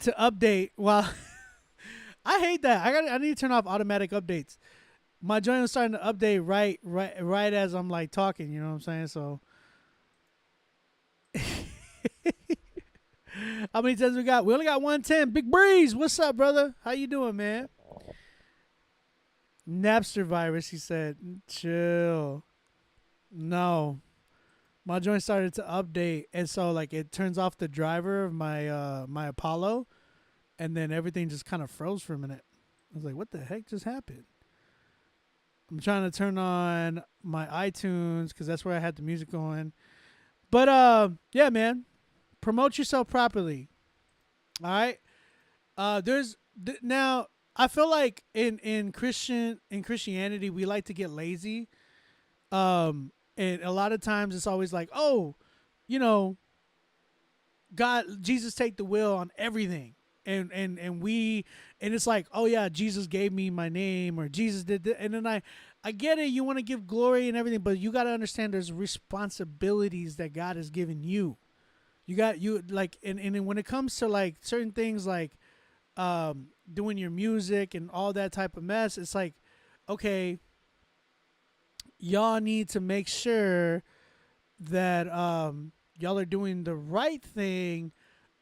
to update while I hate that. I need to turn off automatic updates. My joint was starting to update right as I'm like talking, you know what I'm saying? So how many times we got? We only got 110. Big Breeze, what's up, brother? How you doing, man? Napster virus, he said. Chill. No. My joint started to update, and so like it turns off the driver of my my Apollo, and then everything just kind of froze for a minute. I was like, what the heck just happened? I'm trying to turn on my iTunes because that's where I had the music going. But yeah, man, promote yourself properly. All right. Now I feel like in Christianity we like to get lazy. And a lot of times it's always like, oh, you know, Jesus take the wheel on everything. And it's like, oh yeah, Jesus gave me my name, or Jesus did this. And then I get it. You want to give glory and everything, but you got to understand there's responsibilities that God has given you. And when it comes to like certain things like, doing your music and all that type of mess, it's like, okay, y'all need to make sure that y'all are doing the right thing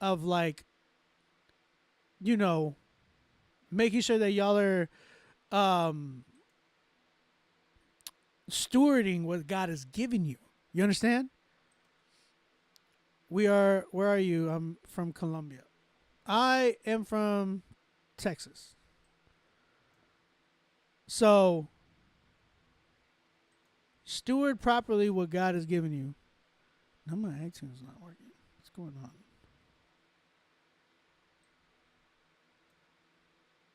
of like, you know, making sure that y'all are stewarding what God has given you. You understand? Where are you? I'm from Colombia. I am from Texas. So steward properly what God has given you. Now my iTunes is not working. What's going on?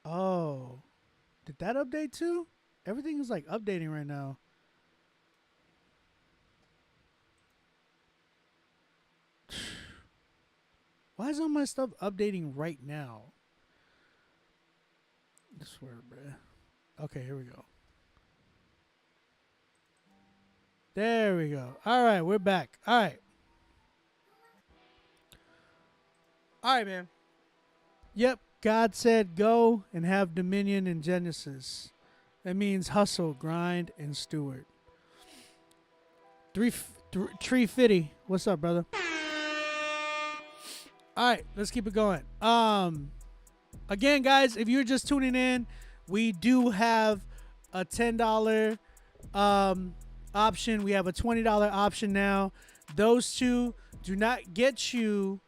Oh, did that update too? Everything is like updating right now. Why is all my stuff updating right now? I swear, bruh. Okay, here we go. There we go. All right, we're back. All right. All right, man. Yep, God said go and have dominion in Genesis. That means hustle, grind, and steward. Tree Fitty. What's up, brother? All right, let's keep it going. Again, guys, if you're just tuning in, we do have a $10 option. We have a $20 option now. Those two do not get you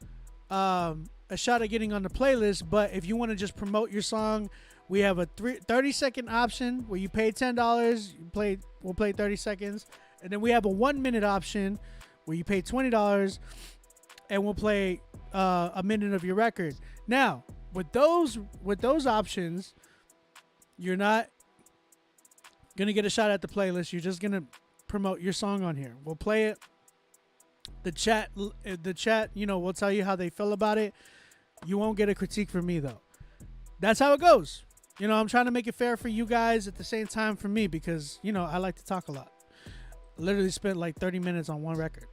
a shot at getting on the playlist, but if you want to just promote your song, we have a 30-second option where you pay $10. We'll play 30 seconds. And then we have a 1-minute option where you pay $20 and we'll play a minute of your record. Now, with those options, you're not gonna get a shot at the playlist. You're just gonna promote your song on here. We'll play it. The chat, you know, will tell you how they feel about it. You won't get a critique from me though. That's how it goes. You know, I'm trying to make it fair for you guys at the same time for me because, you know, I like to talk a lot. Literally spent like 30 minutes on one record.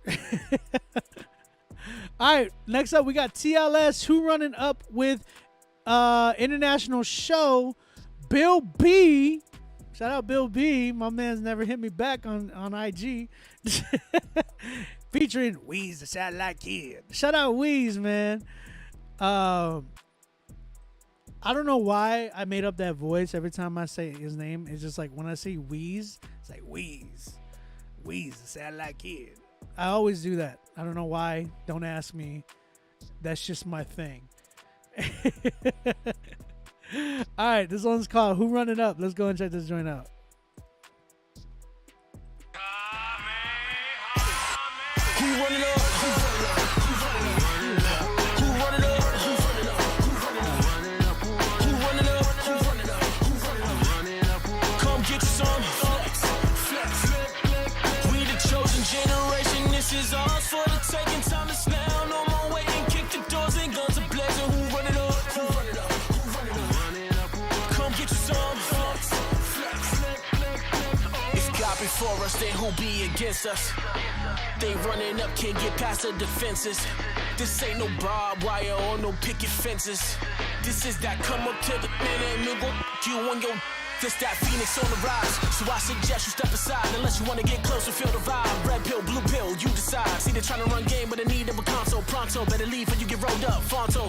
All right, next up we got TLS, who running up with international show Bill B. Shout out Bill B. My man's never hit me back on IG. Featuring Weez the Satellite Kid. Shout out Weez, man. I don't know why I made up that voice every time I say his name. It's just like when I see Weez, it's like Weez the Satellite Kid. I always do that. I don't know why. Don't ask me. That's just my thing. All right, this one's called Who Running Up. Let's go and check this joint out. Who running up? Come get some. We the chosen generation. This is ours for the taking. Time is now. No more waiting. Kick the doors and guns are blazing. Who running up? Come get some. If God before us, then who be against us? They running up, can't get past the defenses. This ain't no barbed wire or no picket fences. This is that come up to the nigga, you on your. This that Phoenix on the rise, so I suggest you step aside unless you wanna get close and feel the vibe. Red pill, blue pill, you decide. See they tryna run game, but in need of a console. Pronto, better leave or you get rolled up. Fonto.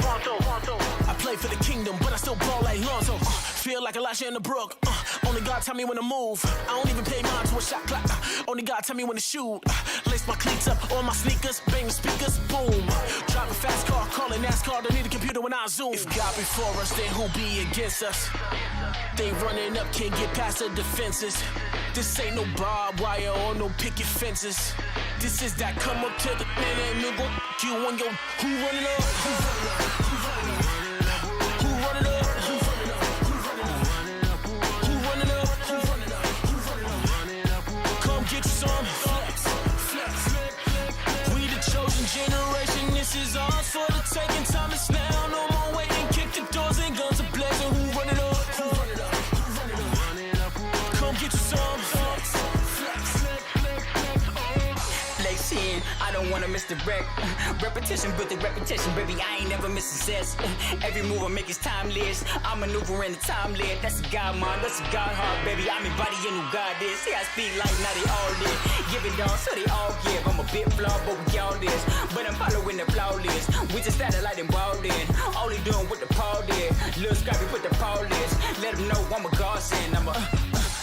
I play for the kingdom, but I still ball like Lonzo. Feel like Elisha in the brook. Only God tell me when to move. I don't even pay mind to a shot clock. Only God tell me when to shoot. Lace my cleats up on my sneakers, bang the speakers, boom. Drive a fast car, calling NASCAR. Don't need a computer when I zoom. If God before us, then who be against us? They running up, can't get past the defenses. This ain't no barbed wire or no picket fences. This is that come up to the nigga, you on your. Who running up? Who running up? Who running up? Who running up? Who running up? Who running up? Who running up? Come get you some. We the chosen generation. This is ours for the taking. Time is now. No more waiting. Kick the doors and guns are blazing. Who running up? Who running up? Come get you some. Lexin, I don't wanna miss the wreck. Repetition built the reputation, baby. I ain't never miss success. Every move I make is timeless. I'm maneuvering the time limit. That's a God mind, that's a God heart, baby. I'm embodying who God is. See, I speak like now they all live. Give it down so they all give. I'm a bit flawed, but we all this. But I'm following the flawless. We just started like them balled in. Only doing what the Paul did. Lil Scrappy put the Paul list. Let them know I'm a godsend. I'm a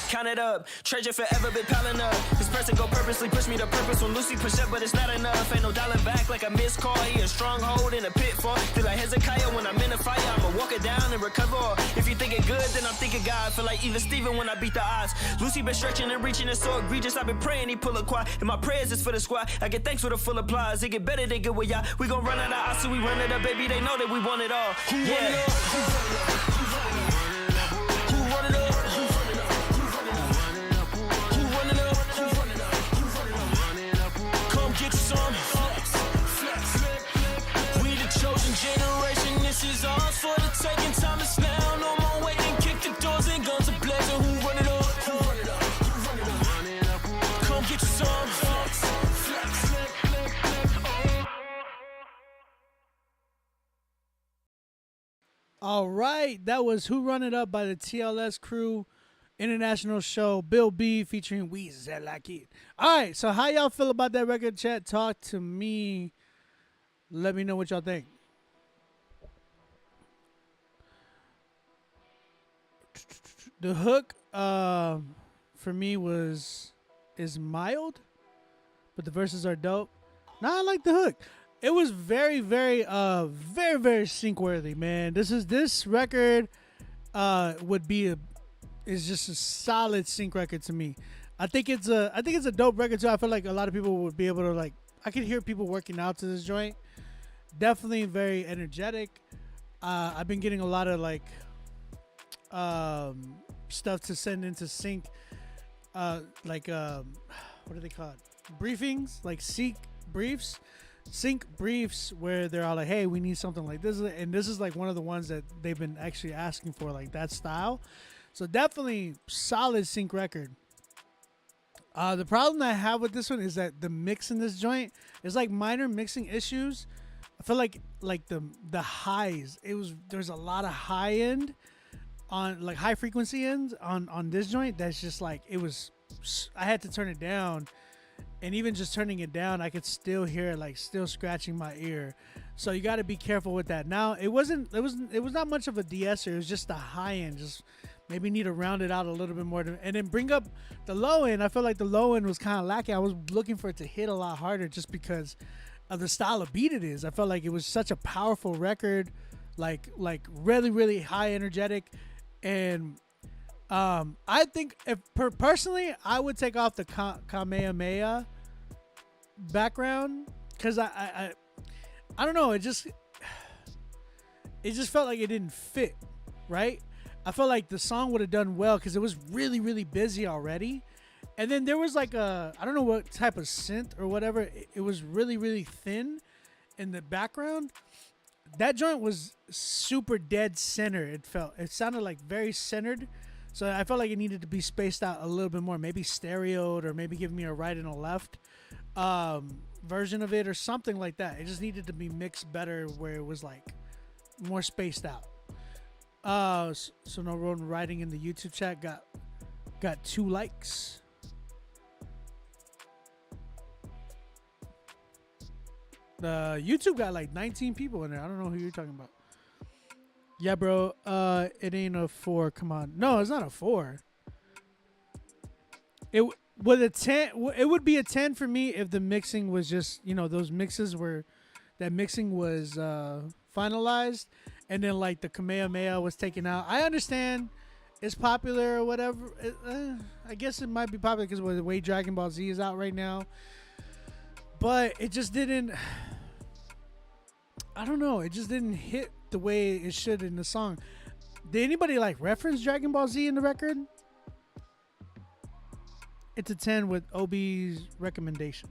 Count it up, treasure forever been piling up. This person go purposely push me to purpose when Lucy push up, but it's not enough. Ain't no dialing back like a missed call. He a stronghold in a pitfall. Feel like Hezekiah when I'm in a fire. I'ma walk it down and recover. If you think it good, then I'm thinking God. Feel like even Steven when I beat the odds. Lucy been stretching and reaching, it's so egregious. I've been praying he pull a quad. And my prayers is for the squad. I get thanks for the full applause. It get better than good with y'all. We gon' run out of odds, so we run it up, baby. They know that we want it all. Yeah. Generation, this is ours for the taking. Time is now, no more waiting. Kick the doors and guns are blazing. Who run it up? Who run it up? Who run it up? Come get you some. All right, that was Who Run It Up by the TLS Crew International Show. Bill B featuring Weezy Like It. All right, so how y'all feel about that record, chat? Talk to me. Let me know what y'all think. The hook for me is mild, but the verses are dope. Nah, I like the hook. It was very, very sync worthy, man. This record is just a solid sync record to me. I think it's a dope record too. I feel like a lot of people would be able to like. I could hear people working out to this joint. Definitely very energetic. I've been getting a lot of like stuff to send into sync. What are they called? Briefings, like sync briefs, where they're all like, "Hey, we need something like this," and this is like one of the ones that they've been actually asking for, like that style. So definitely solid sync record. The problem I have with this one is that the mix in this joint is like minor mixing issues. I feel like the highs, there's a lot of high end on like high frequency ends on this joint. That's just like I had to turn it down, and even just turning it down, I could still hear it like still scratching my ear. So you got to be careful with that. Now it was not much of a de-esser. It was just the high end. Just maybe need to round it out a little bit more and then bring up the low end. I felt like the low end was kind of lacking. I was looking for it to hit a lot harder just because of the style of beat it is. I felt like it was such a powerful record, like really, really high energetic. And I think personally, I would take off the Kamehameha background because I don't know. It just felt like it didn't fit, right? I felt like the song would have done well because it was really, really busy already. And then there was like I don't know what type of synth or whatever. It was really, really thin in the background. That joint was super dead center. It sounded like very centered. So I felt like it needed to be spaced out a little bit more. Maybe stereoed or maybe give me a right and a left version of it or something like that. It just needed to be mixed better where it was like more spaced out. So no road writing in the YouTube chat got 2 likes. YouTube got like 19 people in there. I don't know who you're talking about. Yeah, bro. It ain't a 4. Come on. No, it's not a 4. It with a 10. It would be a 10 for me if the mixing was just, those mixes were, that mixing was finalized, and then like the Kamehameha was taken out. I understand it's popular or whatever. I guess it might be popular because of the way Dragon Ball Z is out right now. But it just didn't. I don't know. It just didn't hit the way it should in the song. Did anybody like reference Dragon Ball Z in the record? It's a 10 with OB's recommendation.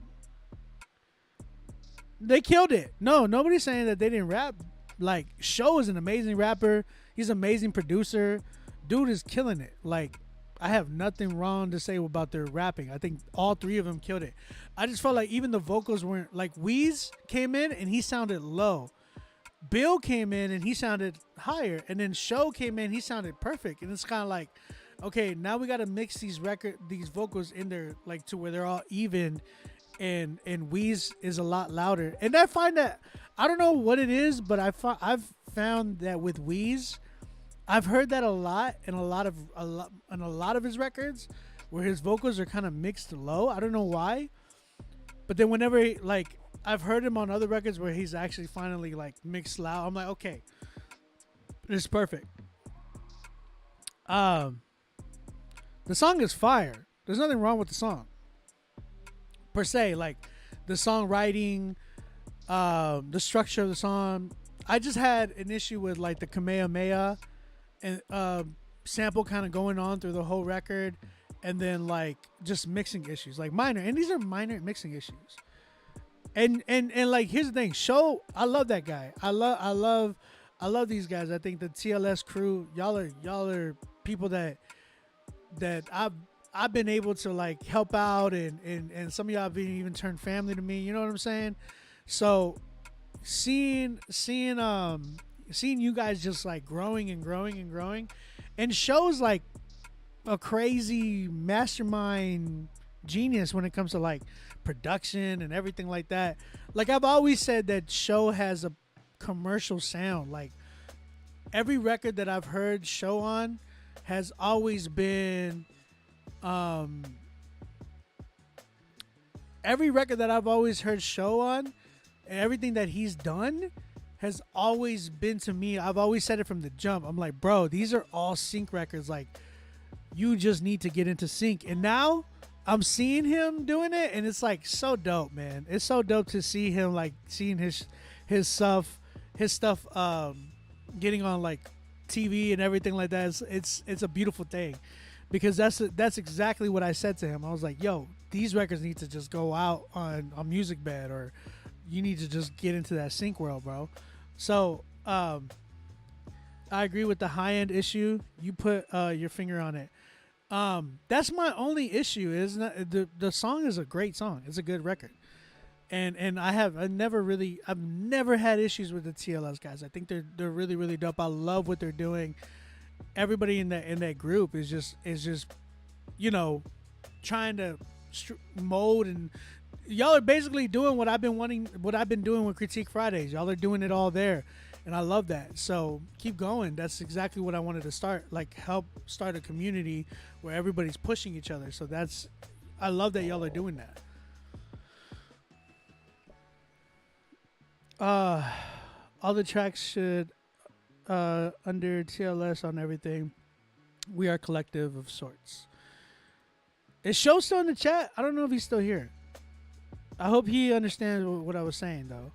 They killed it. No, nobody's saying that they didn't rap. Like, Sho is an amazing rapper. He's an amazing producer. Dude is killing it. Like, I have nothing wrong to say about their rapping. I think all 3 of them killed it. I just felt like even the vocals weren't, like, Weez came in and he sounded low. Bill came in and he sounded higher. And then Sho came in, he sounded perfect. And it's kind of like, okay, now we got to mix these vocals in there, like, to where they're all even. And Weez is a lot louder. And I find that, I don't know what it is, but I've found that with Weez, I've heard that a lot in a lot of his records, where his vocals are kind of mixed low. I don't know why, but then whenever I've heard him on other records where he's actually finally like mixed loud, I'm like, okay, this is perfect. The song is fire. There's nothing wrong with the song per se. Like the songwriting, the structure of the song. I just had an issue with like the Kamehameha and sample kind of going on through the whole record, and then like just mixing issues, like minor, and these are minor mixing issues. And like, here's the thing, Sho, I love that guy. I love these guys. I think the TLS crew, y'all are people that I've been able to like help out, and some of y'all have even turned family to me. You know what I'm saying? So seeing you guys just like growing and growing and growing, and Sho's like a crazy mastermind genius when it comes to like production and everything like that. Like, I've always said that Sho has a commercial sound. Like, every record that I've heard Sho on has always been every record that I've always heard Sho on, and everything that he's done has always been, to me, I've always said it from the jump. I'm like, bro, these are all sync records. Like, you just need to get into sync. And now I'm seeing him doing it, and it's like so dope, man. It's so dope to see him, like, seeing his stuff getting on like TV and everything like that. It's a beautiful thing, because that's exactly what I said to him. I was like, yo, these records need to just go out on Music Bed, or you need to just get into that sync world, bro. So I agree with the high end issue. You put your finger on it. That's my only issue. Is not the song is a great song. It's a good record, and I've never had issues with the TLS guys. I think they're really, really dope. I love what they're doing. Everybody in that group is just trying to mold, and y'all are basically doing what I've been doing with Critique Fridays. Y'all are doing it all there. And I love that. So keep going. That's exactly what I wanted to start. Like, help start a community where everybody's pushing each other. So I love that y'all are doing that. All the tracks should under TLS on everything. We are collective of sorts. Is Sho still in the chat? I don't know if he's still here. I hope he understands what I was saying, though.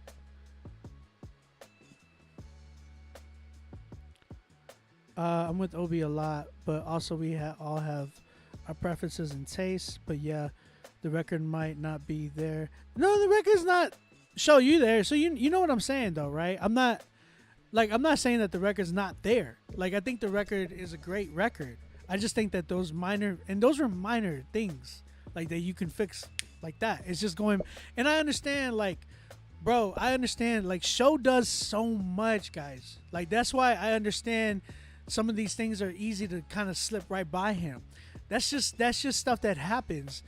I'm with Obi a lot, but also we all have our preferences and tastes. But yeah, the record might not be there. No, the record's not. Show you there, so you know what I'm saying, though, right? I'm not saying that the record's not there. Like, I think the record is a great record. I just think that those were minor things, like, that you can fix like that. It's just going, and I understand, like, bro, I understand, like, Show does so much, guys. Like, that's why I understand some of these things are easy to kind of slip right by him. That's just stuff that happens.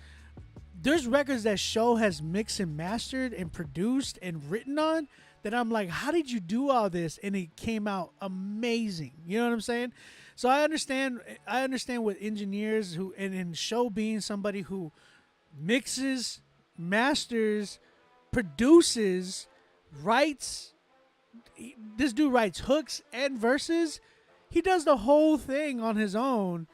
There's records that Show has mixed and mastered and produced and written on that I'm like, how did you do all this? And it came out amazing. You know what I'm saying? So I understand with engineers who, and Show being somebody who mixes, masters, produces, writes. This dude writes hooks and verses. He does the whole thing on his own.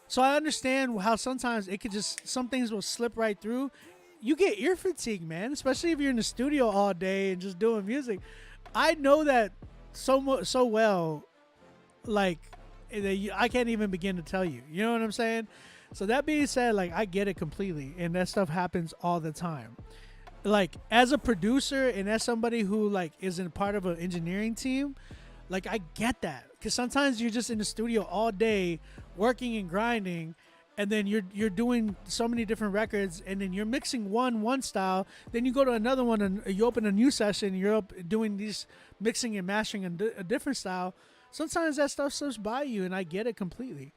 So I understand how sometimes it could just, some things will slip right through. You get ear fatigue, man, especially if you're in the studio all day and just doing music. I know that so well, like, I can't even begin to tell you. You know what I'm saying? So that being said, like, I get it completely, and that stuff happens all the time. Like, as a producer and as somebody who, like, is in part of an engineering team, like, I get that, because sometimes you're just in the studio all day working and grinding, and then you're doing so many different records, and then you're mixing one style, then you go to another one and you open a new session, you're up doing these mixing and mastering a different style. Sometimes that stuff slips by you, and I get it completely.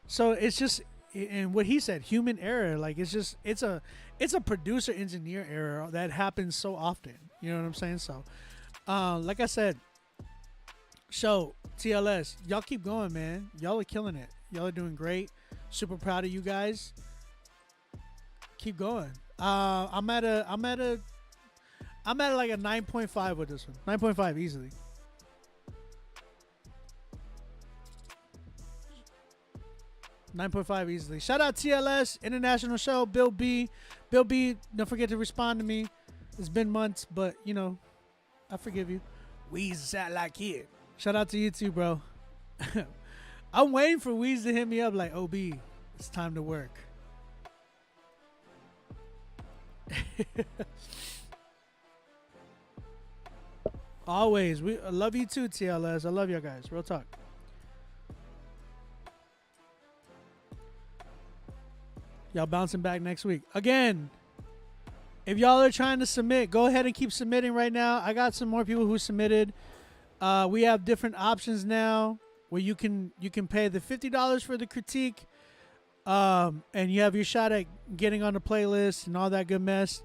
So it's just, and what he said, human error. Like, it's a producer engineer error that happens so often. You know what I'm saying? So, like I said, Show, TLS, y'all keep going, man. Y'all are killing it. Y'all are doing great. Super proud of you guys. Keep going. I'm at like a 9.5 with this one. 9.5 easily. Easily. Shout out TLS, International Show, Bill B. Bill B, don't forget to respond to me. It's been months, but, you know, I forgive you. Weez sat like kid. Shout out to you too, bro. I'm waiting for Weez to hit me up like, OB, it's time to work. Always. I love you too, TLS. I love you guys. Real talk. Y'all bouncing back next week. Again, if y'all are trying to submit, go ahead and keep submitting right now. I got some more people who submitted. We have different options now where you can pay the $50 for the critique, and you have your shot at getting on the playlist and all that good mess.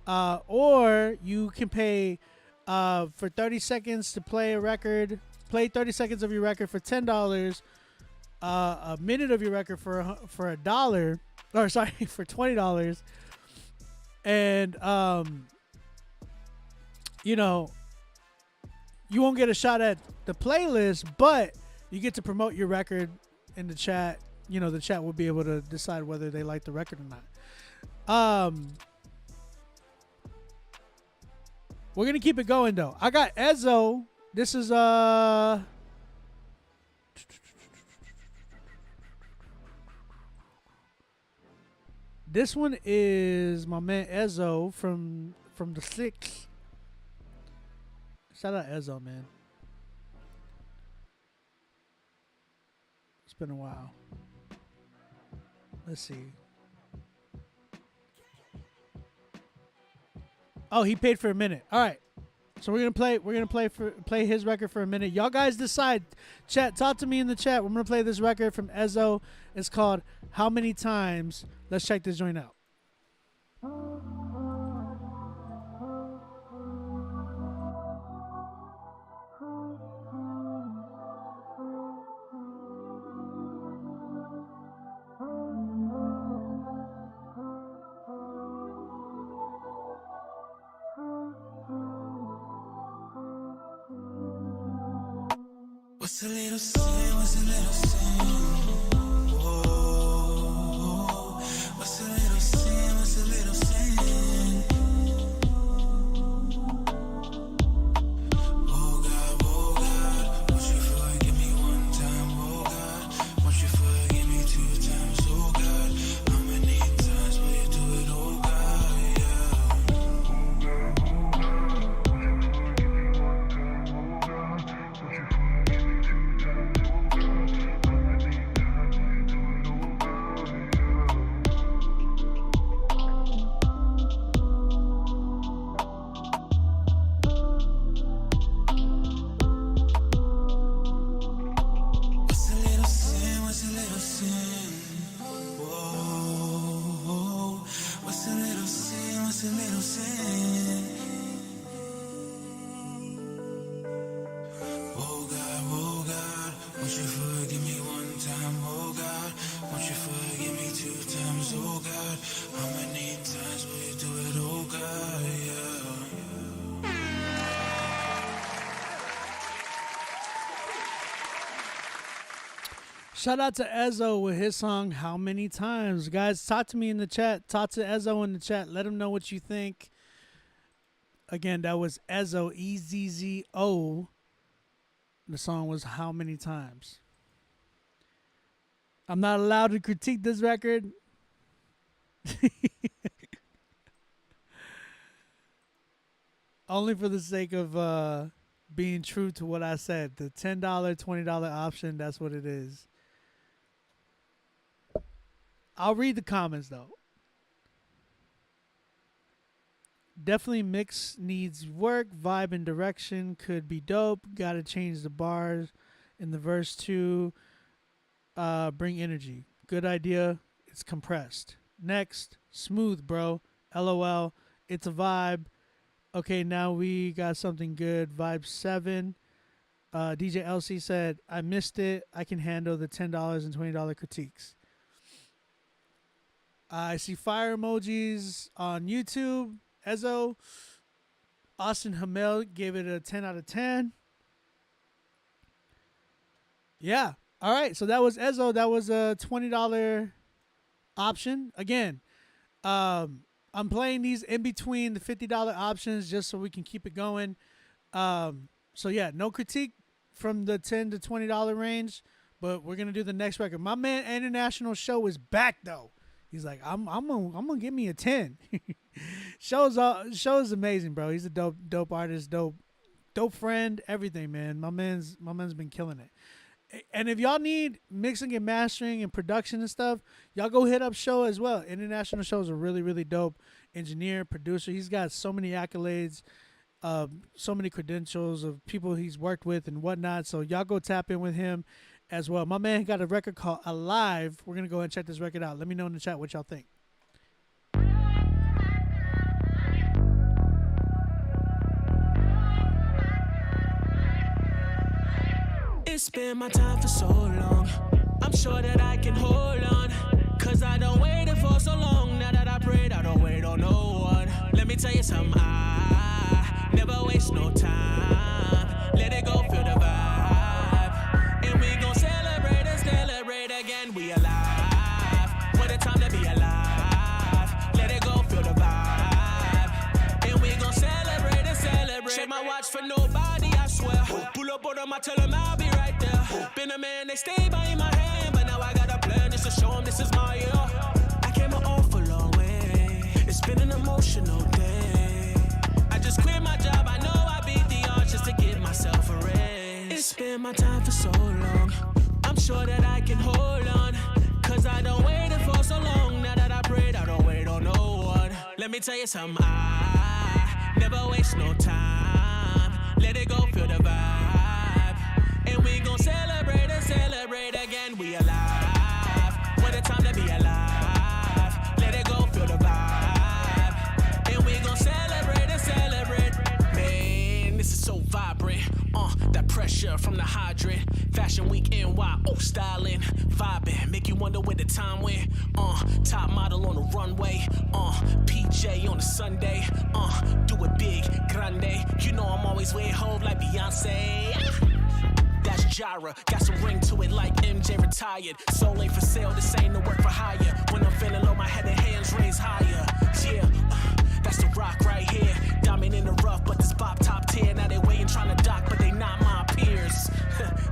Or you can pay for 30 seconds to play a record. Play 30 seconds of your record for $10. A minute of your record for $1. Or sorry, for $20. And you know, you won't get a shot at the playlist, but you get to promote your record in the chat. You know, the chat will be able to decide whether they like the record or not. We're gonna keep it going though. I got Ezzo. This is this one is my man Ezzo from the Six. Shout out Ezzo, man. It's been a while. Let's see. Oh, he paid for a minute. All right. So we're gonna play his record for a minute. Y'all guys decide. Chat, talk to me in the chat. We're gonna play this record from Ezzo. It's called How Many Times. Let's check this joint out. What's a little sin? What's a little sin? Whoa. What's a little sin? What's a little sin? Oh God, won't you forgive me one time? Oh God, won't you forgive me 2 times? Oh God, how many times will you do it? Oh God, yeah. Shout out to Ezzo with his song "How Many Times." Guys, talk to me in the chat. Talk to Ezzo in the chat. Let him know what you think. Again, that was Ezzo, EZZO. The song was "How Many Times." I'm not allowed to critique this record. Only for the sake of being true to what I said. The $10, $20 option, that's what it is. I'll read the comments, though. Definitely mix needs work. Vibe and direction could be dope. Gotta change the bars in the verse too. Bring energy. Good idea. It's compressed. Next. Smooth, bro. LOL. It's a vibe. Okay, now we got something good. Vibe 7. DJ LC said, I missed it. I can handle the $10 and $20 critiques. I see fire emojis on YouTube. Ezzo. Austin Hamel gave it a 10 out of 10. Yeah. All right. So that was Ezzo. That was a $20 option. Again, I'm playing these in between the $50 options just so we can keep it going. So, yeah, no critique from the $10 to $20 range, but we're going to do the next record. My man International Show is back, though. He's like, I'm gonna give me a 10. Show is amazing, bro. He's a dope artist, dope friend, everything, man. My man's been killing it. And if y'all need mixing and mastering and production and stuff, y'all go hit up Show as well. International Show is a really, really dope engineer, producer. He's got so many accolades, so many credentials of people he's worked with and whatnot. So y'all go tap in with him as well. My man got a record called Alive. We're going to go ahead and check this record out. Let me know in the chat what y'all think. It's been my time for so long. I'm sure that I can hold on. Cause I don't wait it for so long. Now that I prayed, I don't wait on no one. Let me tell you something, I never waste no time. Let it go, feel the vibe. And we gon' celebrate and celebrate again. We alive. What a time to be alive. Let it go, feel the vibe. And we gon' celebrate and celebrate. Shake my watch for nobody, I swear. Pull up on them, I tell them I'll be right there. Been a man, they stay by my hand, but now I got a plan just to show them this is my year. I came an awful long way. It's been an emotional day. I just quit my job, I know I beat the odds just to give myself a raise. It's been my time for so long. I'm sure that I can hold on. Cause I don't wait it for so long. Now that I prayed, I don't wait on no one. Let me tell you something, I never waste no time. Let it go, feel the vibe. And we gon' celebrate and celebrate again. We alive. What a time to be alive. Let it go, feel the vibe. And we gon' celebrate and celebrate. Man, this is so vibrant. That pressure from the hydrant. Fashion week NY, styling, vibing. Make you wonder where the time went. Top model on the runway. PJ on a Sunday. Do it big, grande. You know I'm always way home like Beyonce. That's Jara, got some ring to it like MJ retired. Soul ain't for sale, this ain't no work for hire. When I'm feeling low, my head and hands raised higher. Yeah, that's the rock right here. Diamond in the rough, but this pop top tier. Now they waiting trying to dock, but they not my peers.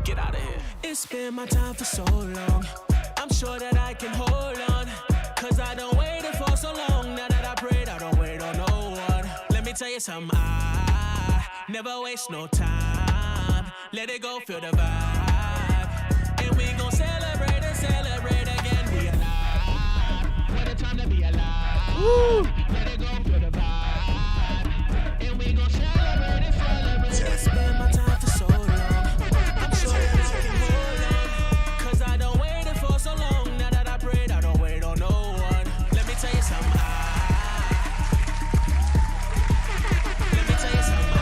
Get out of here. It's been my time for so long. I'm sure that I can hold on. Cause I don't wait it for so long. Now that I prayed, I don't wait on no one. Let me tell you something, I never waste no time. Let it go, feel the vibe. And we gon' celebrate and celebrate again. We alive. What a time to be alive. Woo! Let it go, feel the vibe. And we gon' celebrate and celebrate. It's been my time for so long. I'm sure that I can hold on. Cause I don't wait it for so long. Now that I prayed, I don't wait on no one. Let me tell you something. Let me tell you something.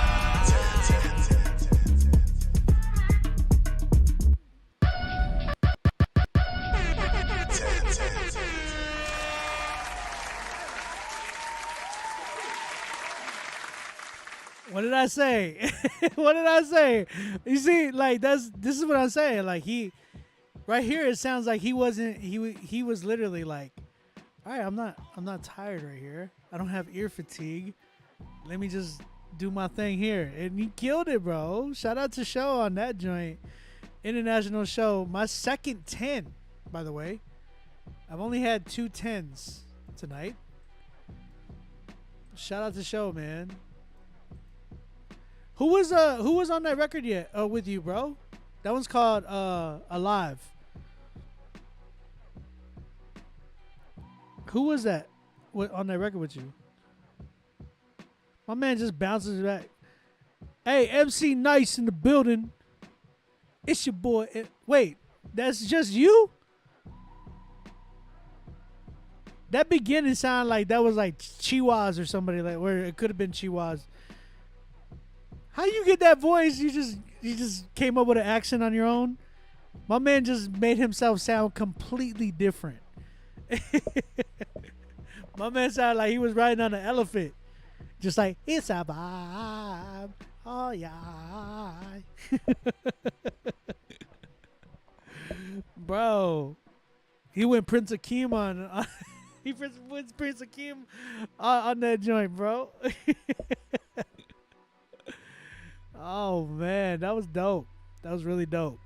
What did I say? What did I say? You see, like this is what I'm saying. Like Right here, it sounds like he wasn't. He was literally like, "All right, I'm not tired right here. I don't have ear fatigue. Let me just do my thing here." And he killed it, bro. Shout out to Show on that joint. International Show. My second 10, by the way. I've only had 2 10s tonight. Shout out to Show, man. Who was on that record yet? With you, bro? That one's called Alive. Who was that on that record with you? My man just bounces back. Hey, MC Nice in the building. It's your boy. Wait, that's just you? That beginning sounded like that was like Chihuahs or somebody, like where it could have been Chihuahs. How you get that voice? You just came up with an accent on your own? My man just made himself sound completely different. My man sounded like he was riding on an elephant. Just like, it's a vibe. Oh, yeah. Bro. He went Prince Akeem on. He went Prince Akeem on that joint, bro. Oh, man. That was dope. That was really dope.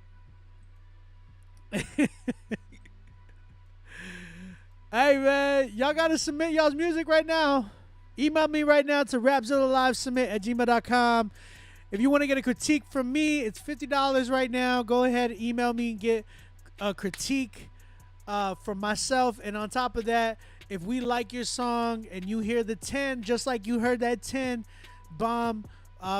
Hey, man, y'all got to submit y'all's music right now. Email me right now to rapzillalivesubmit@gmail.com. If you want to get a critique from me, it's $50 right now. Go ahead and email me and get a critique from myself. And on top of that, if we like your song and you hear the 10, just like you heard that 10 bomb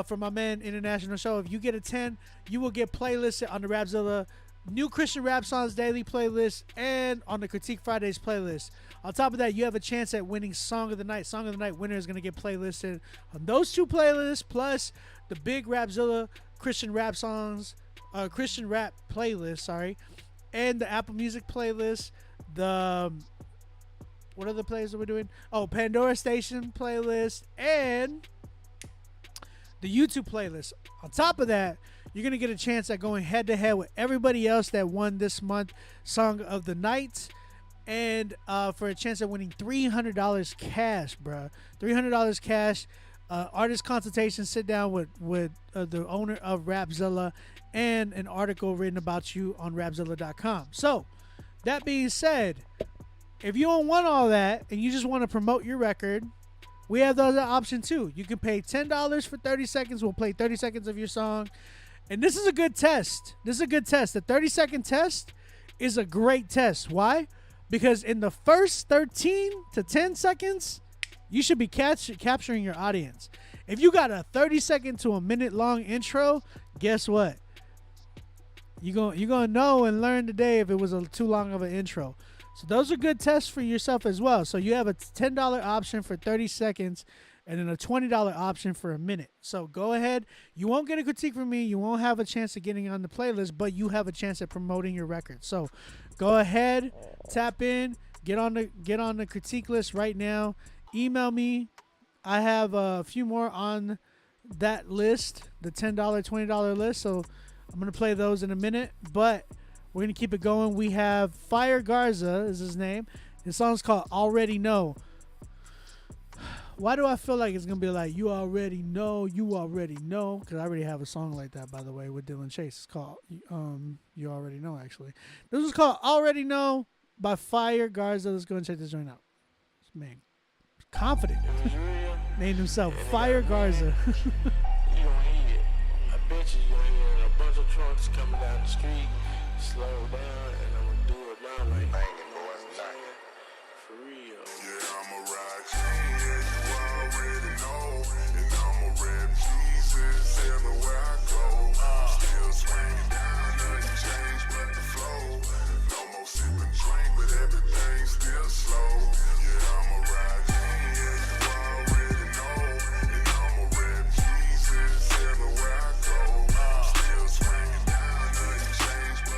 from my man International Show, if you get a 10, you will get playlisted on the Rapzilla New Christian Rap Songs Daily playlist and on the Critique Fridays playlist. On top of that, you have a chance at winning Song of the Night. Song of the Night winner is going to get playlisted on those 2 playlists, plus the big Rapzilla Christian Rap Songs, Christian Rap playlist, sorry, and the Apple Music playlist. The what other playlists are we doing? Oh, Pandora Station playlist and the YouTube playlist. On top of that, you're going to get a chance at going head-to-head with everybody else that won this month Song of the Night. And for a chance at winning $300 cash, bro. $300 cash. Artist consultation, sit down with the owner of Rapzilla, and an article written about you on Rapzilla.com. So, that being said, if you don't want all that and you just want to promote your record, we have the other option too. You can pay $10 for 30 seconds. We'll play 30 seconds of your song. And this is a good test. The 30-second test is a great test. Why? Because in the first 13 to 10 seconds, you should be capturing your audience. If you got a 30-second to a minute long intro, guess what? You're gonna know and learn today if it was too long of an intro. So those are good tests for yourself as well. So you have a $10 option for 30 seconds and then a $20 option for a minute. So go ahead. You won't get a critique from me. You won't have a chance of getting on the playlist, but you have a chance at promoting your record. So go ahead, tap in, get on the critique list right now. Email me. I have a few more on that list, the $10, $20 list. So I'm going to play those in a minute, but we're going to keep it going. We have Fire Garza is his name. His song's called Already Know. Why do I feel like it's going to be like, you already know? Because I already have a song like that, by the way, with Dylan Chase. It's called You Already Know, actually. This was called Already Know by Fire Garza. Let's go and check this joint out. This man, confident. Named himself Fire Garza. You don't hear it. I bet you gonna hear a bunch of trucks coming down the street. Slow down, and I'm gonna do it now like banging, boys, knocking. For real. Yeah, I'm a ride king, yeah, you already know. And I'm a rap Jesus, everywhere I go. Still swinging down, nothing changed but the flow. No more sipping drink, but everything still slow. Yeah, I'm a ride king, yeah, you already know. And I'm a rap Jesus, everywhere I go. Still swinging down, nothing changed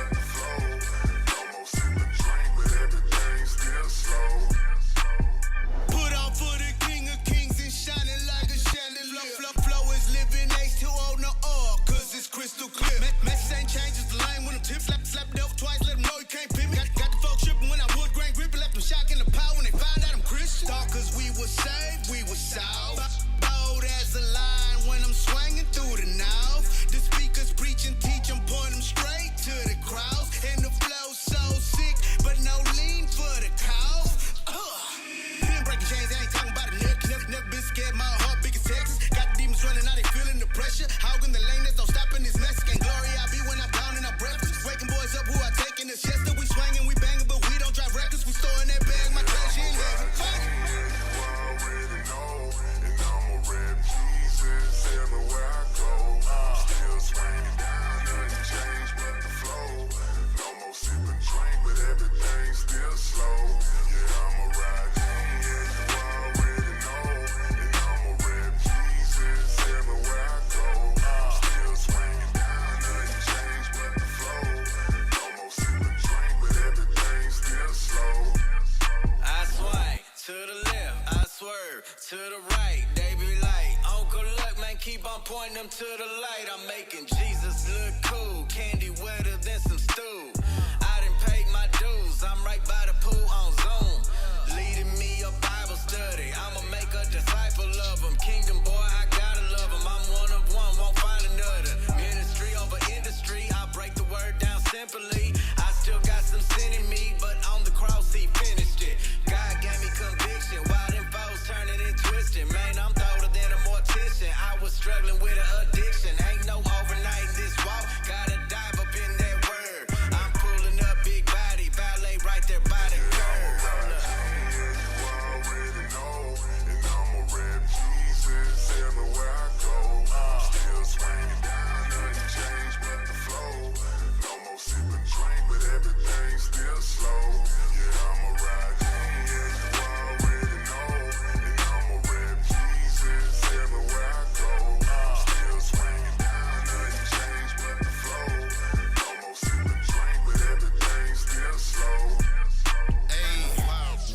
lamb to the light. I'm making Jesus look cool. Candy wetter than some stew. I done paid my dues. I'm right by the pool on Zoom. Leading me a Bible study. I'ma make a disciple of him. Kingdom boy, I gotta love him. I'm one of one, won't find another. Ministry over industry. I break the word down simply. I still got some sin in me, but on the cross he finished it. God gave me conviction. While them foes turning and twisting. Man, I'm colder than a mortician. I was struggling with an addiction. Ain't no overnight in this walk. Gotta dive up in that word. I'm pulling up big body. Valet right there by the curb. already know, and I'ma rap Jesus everywhere I go. Still swinging down, nothing changed but the flow. No more sip and drink, but everything still slow. Yeah, I'ma ride Jesus, you already know, and I'ma rap Jesus everywhere I go. Still swinging down, nothing changed but the flow. No more sip and drink, but everything still slow. Ayy,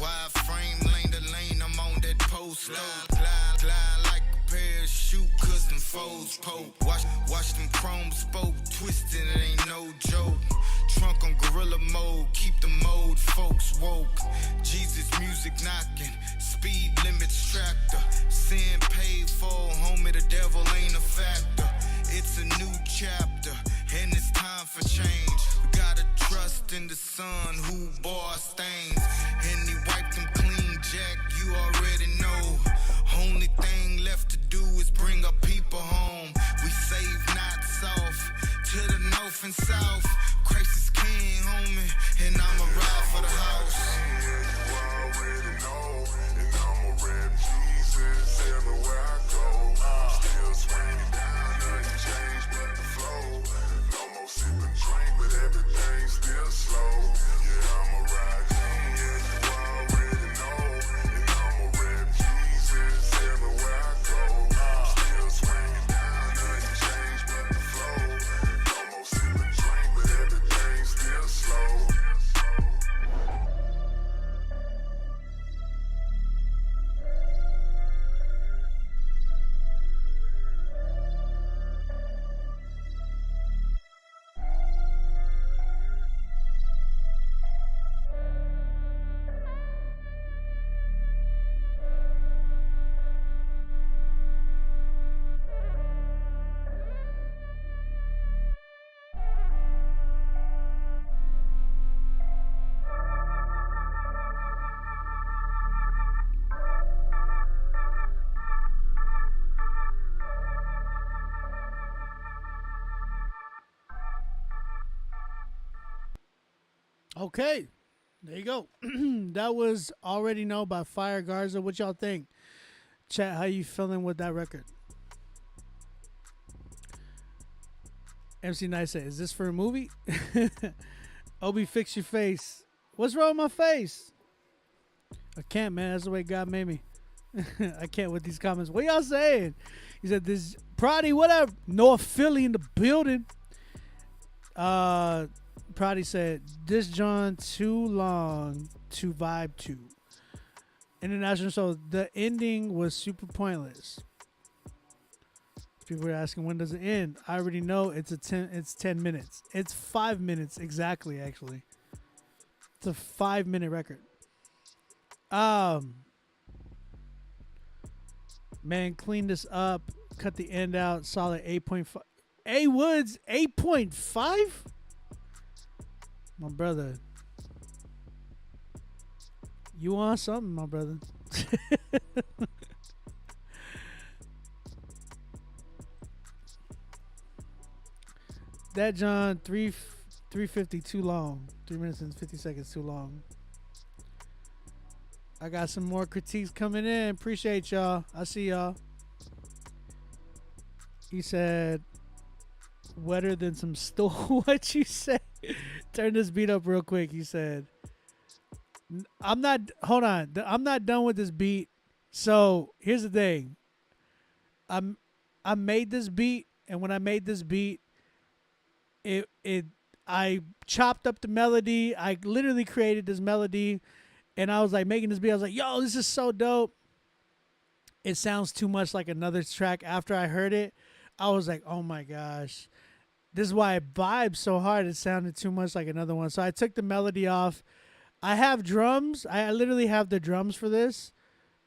wide frame, lane to lane, I'm on that post. Glide like a parachute, cause them foes poke. Watch them chrome spoke, twisting, it ain't no joke. Trunk on gorilla mode, keep the mode folks woke. Jesus music knocking, speed limits tractor. Sin paid for, homie, the devil ain't a factor. It's a new chapter, and it's time for change. We gotta trust in the Son who bore our stains. And he wiped them clean, Jack, you already know. Only thing left to do is bring our people home. We save not soft, to the north and south. Christ is king, homie, and I'ma ride for the house. You already know, and I'ma rap Jesus everywhere I go. Still swinging down, nothing changed but the flow. No more sip and drink, but everything still slow. Yeah, I'ma ride Jesus, you already know, and I'ma rap Jesus everywhere I go. Still swinging down, nothing changed but the flow. No more sip and drink, but everything still slow. Okay, there you go. That was Already Know by Fire Garza. What y'all think? Chat, how you feeling with that record? MC Nice said, is this for a movie? Obi, fix your face. What's wrong with my face? I can't, man. That's the way God made me. I can't with these comments. What y'all saying? He said, this Prodi, what up? North Philly in the building. Prodi said, this John too long to vibe to. International, so the ending was super pointless. People are asking, when does it end? I already know it's 10 minutes. It's 5 minutes exactly, actually. It's a 5-minute record. Man, clean this up. Cut the end out. Solid 8.5. A Woods, 8.5? My brother. You want something, my brother. That John 350 too long. 3 minutes and 50 seconds too long. I got some more critiques coming in. Appreciate y'all. I see y'all. He said, wetter than some stool. What you say? Turn this beat up real quick. He said, hold on. I'm not done with this beat. So here's the thing. I made this beat, and when I made this beat, I chopped up the melody. I literally created this melody, and I was like making this beat. I was like, yo, this is so dope. It sounds too much like another track after I heard it. I was like, oh my gosh. This is why it vibed so hard. It sounded too much like another one. So I took the melody off. I have drums. I literally have the drums for this,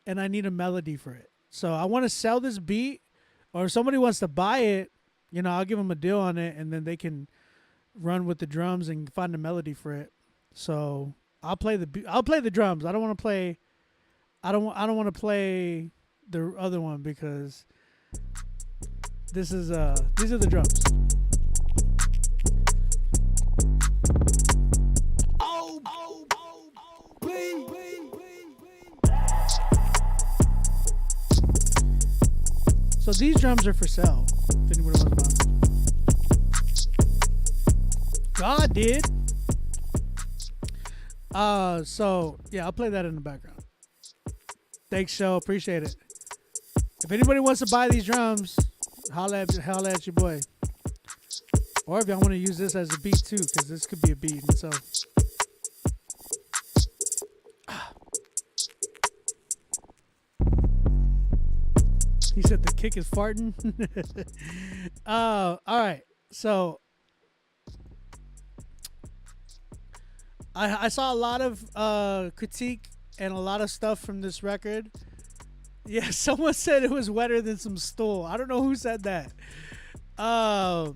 and I need a melody for it. So I want to sell this beat, or if somebody wants to buy it, you know, I'll give them a deal on it, and then they can run with the drums and find a melody for it. So I'll play the drums. I don't want to play. I don't want to play the other one because these are the drums. So these drums are for sale. If anybody wants to buy them. God did. So yeah, I'll play that in the background. Thanks, Show. Appreciate it. If anybody wants to buy these drums, holla at your boy. Or if y'all want to use this as a beat too, because this could be a beat in itself. He said the kick is farting. All right. So I saw a lot of critique and a lot of stuff from this record. Yeah, someone said it was wetter than some stool. I don't know who said that. Lost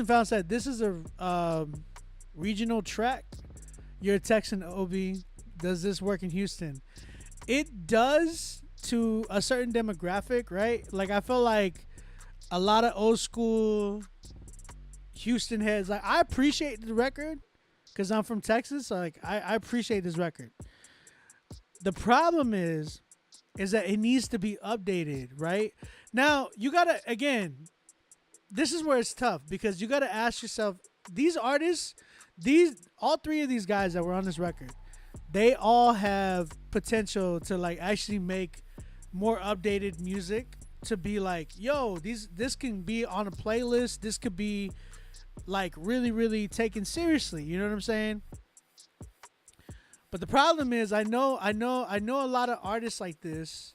and Found said this is a regional track. You're a Texan, Obi. Does this work in Houston? It does to a certain demographic, right? Like I feel like a lot of old school Houston heads, like I appreciate the record because I'm from Texas. So like I appreciate this record. The problem is that it needs to be updated, right? Now you gotta, again, this is where it's tough because you gotta ask yourself, these artists, all three of these guys that were on this record, they all have potential to like actually make more updated music, to be like, yo, this can be on a playlist. This could be like really, really taken seriously. You know what I'm saying? But the problem is, I know a lot of artists like this,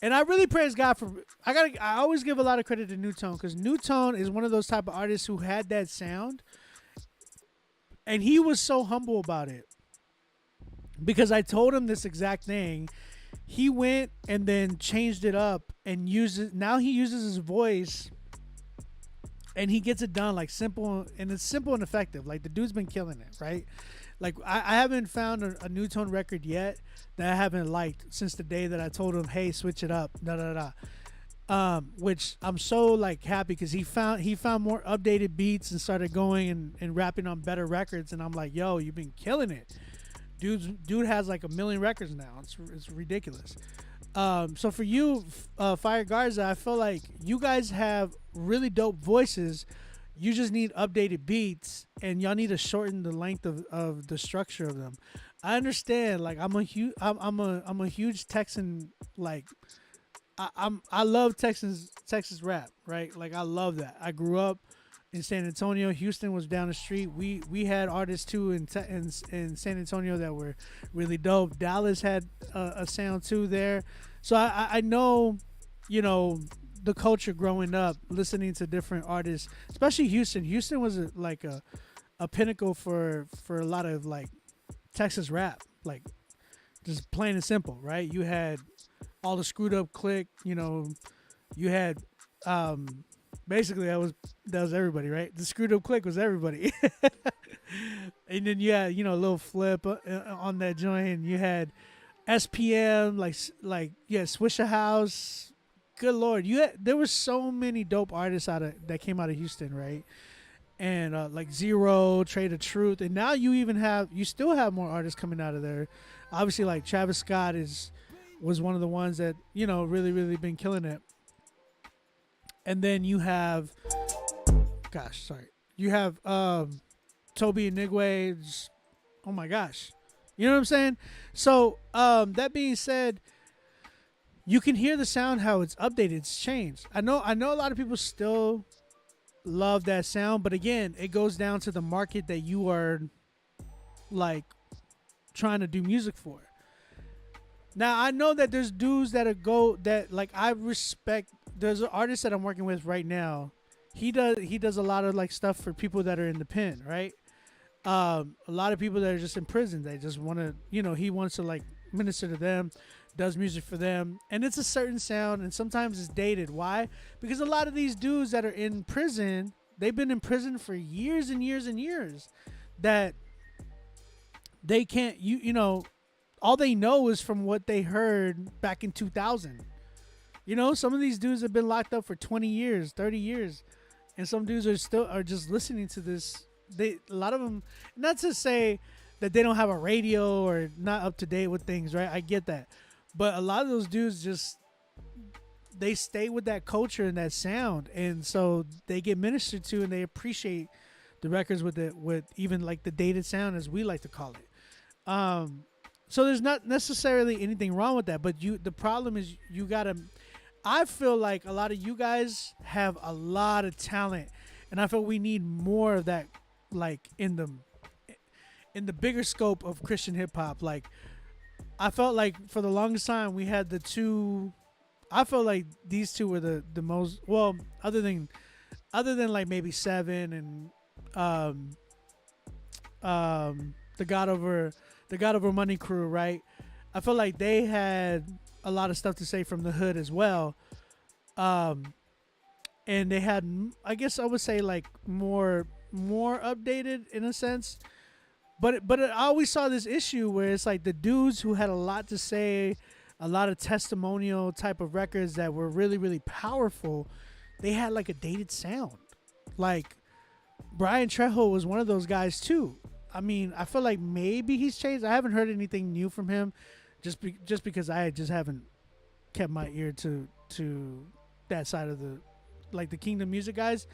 and I really praise God for. I always give a lot of credit to New Tone because New Tone is one of those type of artists who had that sound, and he was so humble about it. Because I told him this exact thing. He went and then changed it up and now he uses his voice and he gets it done like simple, and it's simple and effective. Like the dude's been killing it, right? Like I haven't found a New Tone record yet that I haven't liked since the day that I told him, hey, switch it up, which I'm so like happy because he found more updated beats and started going and rapping on better records, and I'm like, yo, you've been killing it. Dude has like 1 million records now. It's ridiculous. So for you, Fire Garza, I feel like you guys have really dope voices. You just need updated beats, and y'all need to shorten the length of the structure of them. I understand. Like I'm a huge Texan. Like I love Texas rap, right? Like I love that. I grew up in San Antonio. Houston was down the street. We had artists too in San Antonio that were really dope. Dallas had a sound too there. So I know, you know, the culture growing up, listening to different artists, especially Houston. Houston was a pinnacle for a lot of like Texas rap, like just plain and simple, right? You had all the Screwed Up Click, you know, you had basically that was everybody, right? The Screwed Up Click was everybody. And then you had, you know, a little flip on that joint, and you had SPM, like yeah, Swisher House. Good Lord, there were so many dope artists that came out of Houston, right? And like Zero, Trade of Truth, and now you still have more artists coming out of there. Obviously, like Travis Scott was one of the ones that, you know, really, really been killing it. And then you have, Toby and Nigwe. Oh my gosh, you know what I'm saying? So that being said, you can hear the sound, how it's updated, it's changed. I know a lot of people still love that sound, but again, it goes down to the market that you are like trying to do music for. Now I know that there's dudes that like I respect there's an artist that I'm working with right now. He does a lot of like stuff for people that are in the pen, right? A lot of people that are just in prison. They just want to, he wants to like minister to them, does music for them, and it's a certain sound, and sometimes it's dated. Why? Because a lot of these dudes that are in prison, they've been in prison for years and years and years, that they can't, all they know is from what they heard back in 2000. Some of these dudes have been locked up for 20 years, 30 years, and some dudes are just listening to this. A lot of them, not to say that they don't have a radio or not up to date with things, right? I get that, but a lot of those dudes they stay with that culture and that sound, and so they get ministered to, and they appreciate the records with even like the dated sound, as we like to call it. So there's not necessarily anything wrong with that, but the problem is you gotta. I feel like a lot of you guys have a lot of talent, and I feel we need more of that, like in the bigger scope of Christian hip hop. Like, I felt like for the longest time we had the two. I felt like these two were the most, well, other than like maybe Seven and the God Over Money crew, right? I felt like they had a lot of stuff to say from the hood as well. And they had, I guess I would say, like more updated in a sense. But I always saw this issue where it's like the dudes who had a lot to say, a lot of testimonial type of records that were really, really powerful, they had like a dated sound. Like Brian Trejo was one of those guys too. I mean, I feel like maybe he's changed. I haven't heard anything new from him, just because I just haven't kept my ear to that side of the Kingdom Music guys.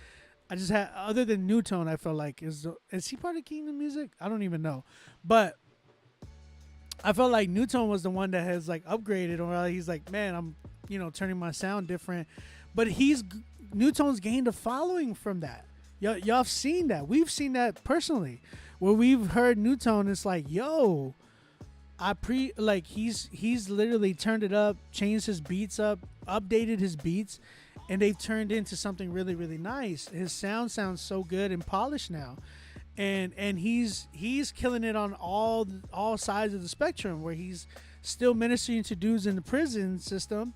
I just had, other than New Tone, I felt like is he part of Kingdom Music? I don't even know, but I felt like New Tone was the one that has like upgraded, or he's like, man, I'm turning my sound different. But New Tone's gained a following from that. Y'all have seen that. We've seen that personally, where we've heard New Tone. It's like, yo, he's literally turned it up, changed his beats up, updated his beats, and they've turned into something really, really nice. His sound sounds so good and polished now. And he's killing it on all sides of the spectrum, where he's still ministering to dudes in the prison system,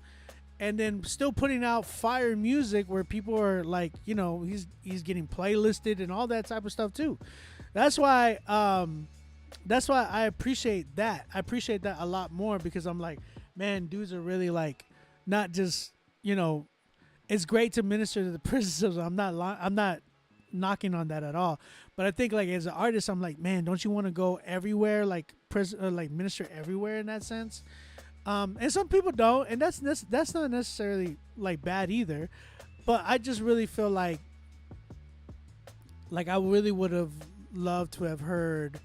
and then still putting out fire music where people are like, he's getting playlisted and all that type of stuff too. That's why I appreciate that. I appreciate that a lot more, because I'm like, man, dudes are really like, not just, it's great to minister to the prison system. I'm not knocking on that at all, but I think like as an artist, I'm like, man, don't you want to go everywhere, like like minister everywhere in that sense? And some people don't, and that's not necessarily like bad either, but I just really feel like I really would have loved to have heard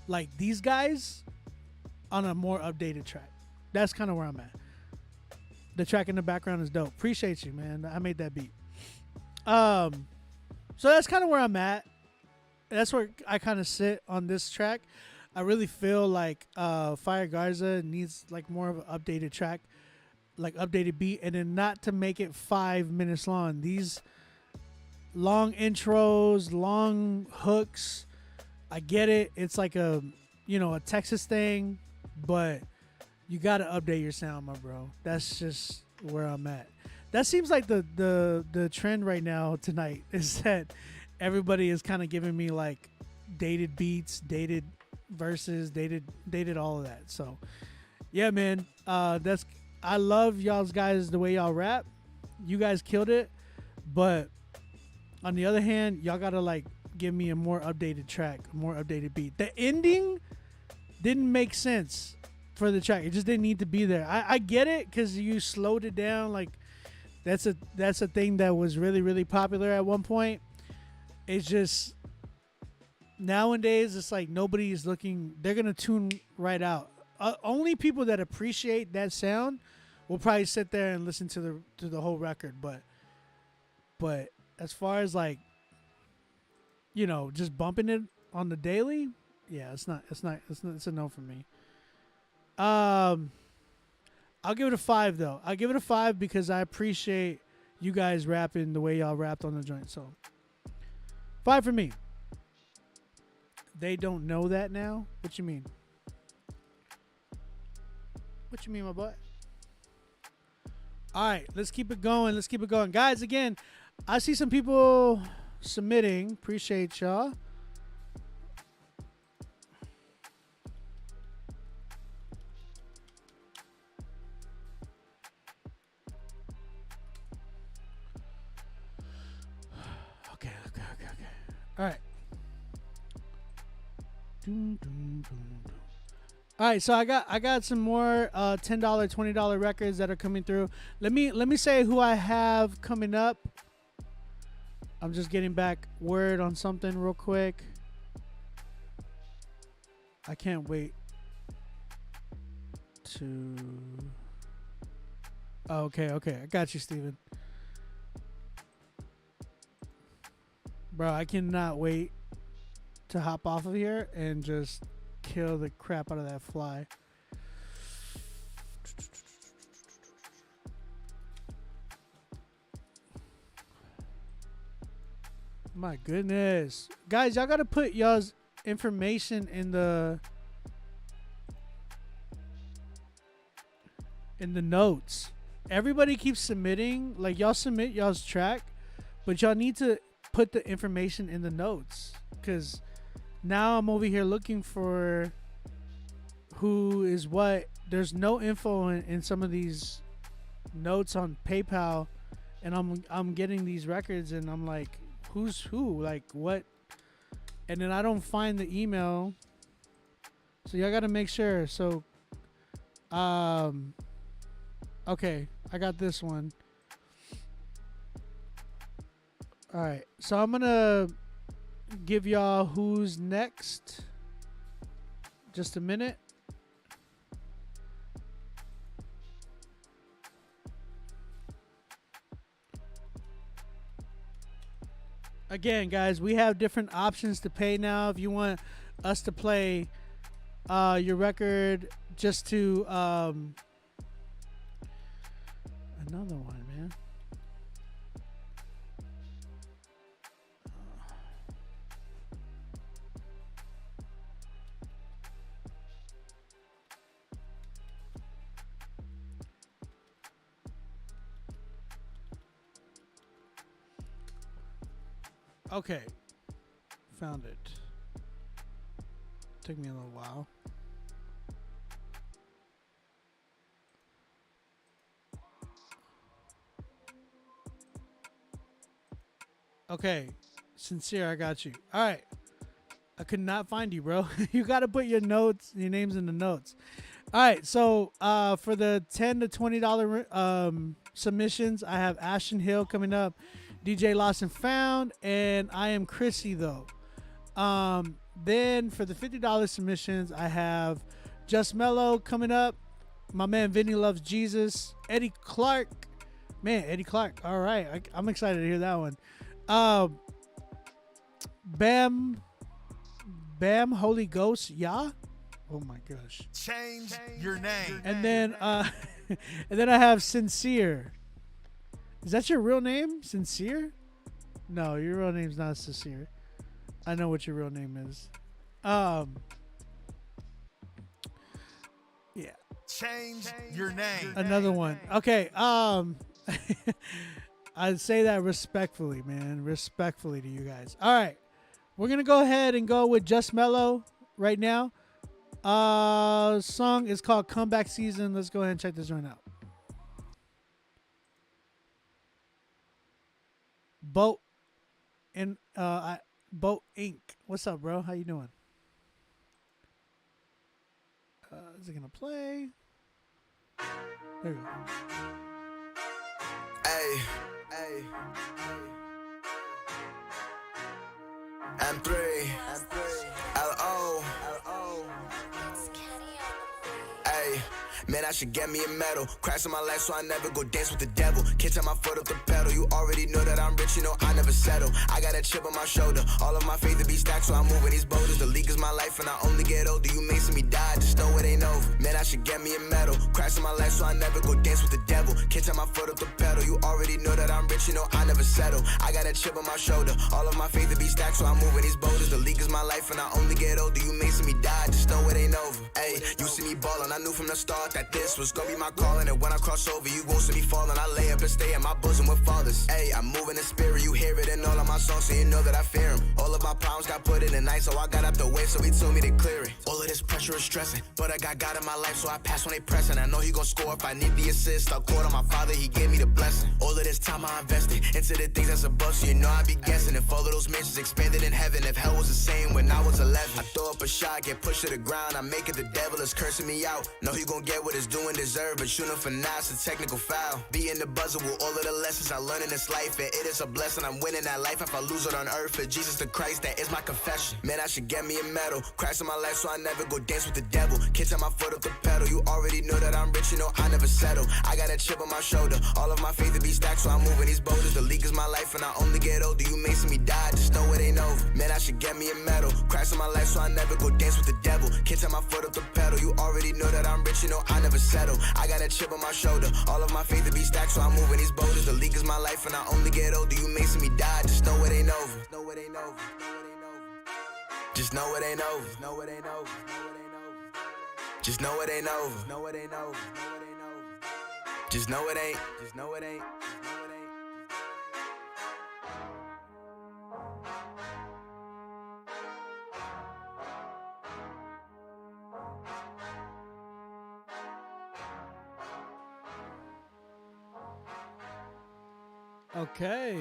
like these guys on a more updated track. That's kind of where I'm at. The track in the background is dope. Appreciate you, man. I made that beat. So that's kind of where I'm at. That's where I kind of sit on this track. I really feel like Fire Garza needs like more of an updated track, like updated beat, and then not to make it 5 minutes long. These long intros, long hooks, I get it. It's like a Texas thing, but you got to update your sound, my bro. That's just where I'm at. That seems like the trend right now tonight, is that everybody is kind of giving me like dated beats, dated verses, dated all of that. So yeah, man, I love y'all's guys, the way y'all rap. You guys killed it, but on the other hand, y'all gotta like give me a more updated track, a more updated beat. The ending didn't make sense for the track. It just didn't need to be there. I get it, because you slowed it down. Like that's a thing that was really, really popular at one point. It's just nowadays, it's like nobody's looking. They're gonna tune right out. Only people that appreciate that sound will probably sit there and listen to the whole record. But as far as like, just bumping it on the daily, yeah, it's a no for me. I I'll give it a 5 though. I'll give it a 5 because I appreciate you guys rapping the way y'all rapped on the joint. So 5 for me. They don't know that now? What you mean? What you mean, my boy? All right, let's keep it going. Let's keep it going. Guys, again, I see some people submitting. Appreciate y'all. Okay. All right. All right, so I got some more $10, $20 records that are coming through. Let me say who I have coming up. I'm just getting back word on something real quick. I can't wait to. Oh, okay. I got you, Steven. Bro, I cannot wait to hop off of here and just kill the crap out of that fly. My goodness. Guys, y'all gotta put y'all's information in the notes. Everybody keeps submitting. Like, y'all submit y'all's track, but y'all need to put the information in the notes, because now I'm over here looking for who is what. There's no info in some of these notes on PayPal, and I'm getting these records, and I'm like, who's who? Like, what? And then I don't find the email. So y'all gotta make sure. So, okay, I got this one. All right, so I'm gonna give y'all who's next. Just a minute. Again, guys, we have different options to pay now. If you want us to play your record just to another one, man. Okay, found it. Took me a little while. Okay, Sincere, I got you. All right, I could not find you, bro. You got to put your names in the notes. All right, so for the $10 to $20 submissions, I have Ashton Hill coming up, DJ Lost and Found, and I Am Chrissy, though. Then for the $50 submissions, I have Just Mellow coming up, my man Vinny Loves Jesus, Eddie Clark. Man, Eddie Clark. All right, I'm excited to hear that one. Bam Holy Ghost, yeah. Oh my gosh. Change your name. And then and then I have Sincere. Is that your real name? Sincere? No, your real name's not Sincere. I know what your real name is. Yeah. Change your name. Another one. Okay. I'd say that respectfully, man. Respectfully to you guys. All right. We're going to go ahead and go with Just Mellow right now. Song is called Comeback Season. Let's go ahead and check this one out. Boat Inc. What's up, bro? How you doing? Is it gonna play? There you go. Hey. M3. L-O. Hey. Man, I should get me a medal. Christ in my life so I never go dance with the devil. Can't take my foot off the pedal. You already know that I'm rich, you know I never settle. I got a chip on my shoulder. All of my faith to be stacked, so I'm moving these boulders. The league is my life and I only get older. You making me die, just know it ain't over. Man, I should get me a medal. Christ in my life so I never go dance with the devil. Can't take my foot off the pedal. You already know that I'm rich, you know I never settle. I got a chip on my shoulder. All of my faith to be stacked, so I'm moving these boulders. The league is my life and I only get older. You making me die, just know it ain't over. Ayy, you see me ballin', I knew from the start that this was gonna be my calling. And when I cross over, you won't see me falling. I lay up and stay in my bosom with fathers. Ayy, I'm moving in spirit, you hear it in all of my songs, so you know that I fear him. All of my problems got put in the night, so I got up the way, so he told me to clear it. All of this pressure is stressing, but I got God in my life, so I pass when they pressing. I know he gon' score if I need the assist. I'll call on my father, he gave me the blessing. All of this time I invested into the things that's above, so you know I be guessing. If all of those mansions expanded in heaven, if hell was the same when I was 11. I throw up a shot, get pushed to the ground, I make it, the devil is cursing me out. Know he gon' get what it's doing deserve, but shooting for now, it's a technical foul. Be in the buzzer with all of the lessons I learned in this life, and it is a blessing. I'm winning that life if I lose it on earth. For Jesus the Christ, that is my confession. Man, I should get me a medal. Christ in my life, so I never go dance with the devil. Can't take my foot off the pedal. You already know that I'm rich, you know I never settle. I got a chip on my shoulder. All of my faith to be stacked, so I'm moving these boulders. The league is my life, and I only get older. You making me die, just know it ain't over. Man, I should get me a medal. Christ in my life, so I never go dance with the devil. Can't take my foot off the pedal. You already know that I'm rich, you know I never settle. I got a chip on my shoulder. All of my faith to be stacked, so I'm moving these boulders. The league is my life, and I only get older. You making me die, just know it ain't over. Know it ain't over. Just know it ain't over. Know it ain't over. Just know it ain't over. Know it ain't over. Just know it ain't. Just know it ain't. Okay.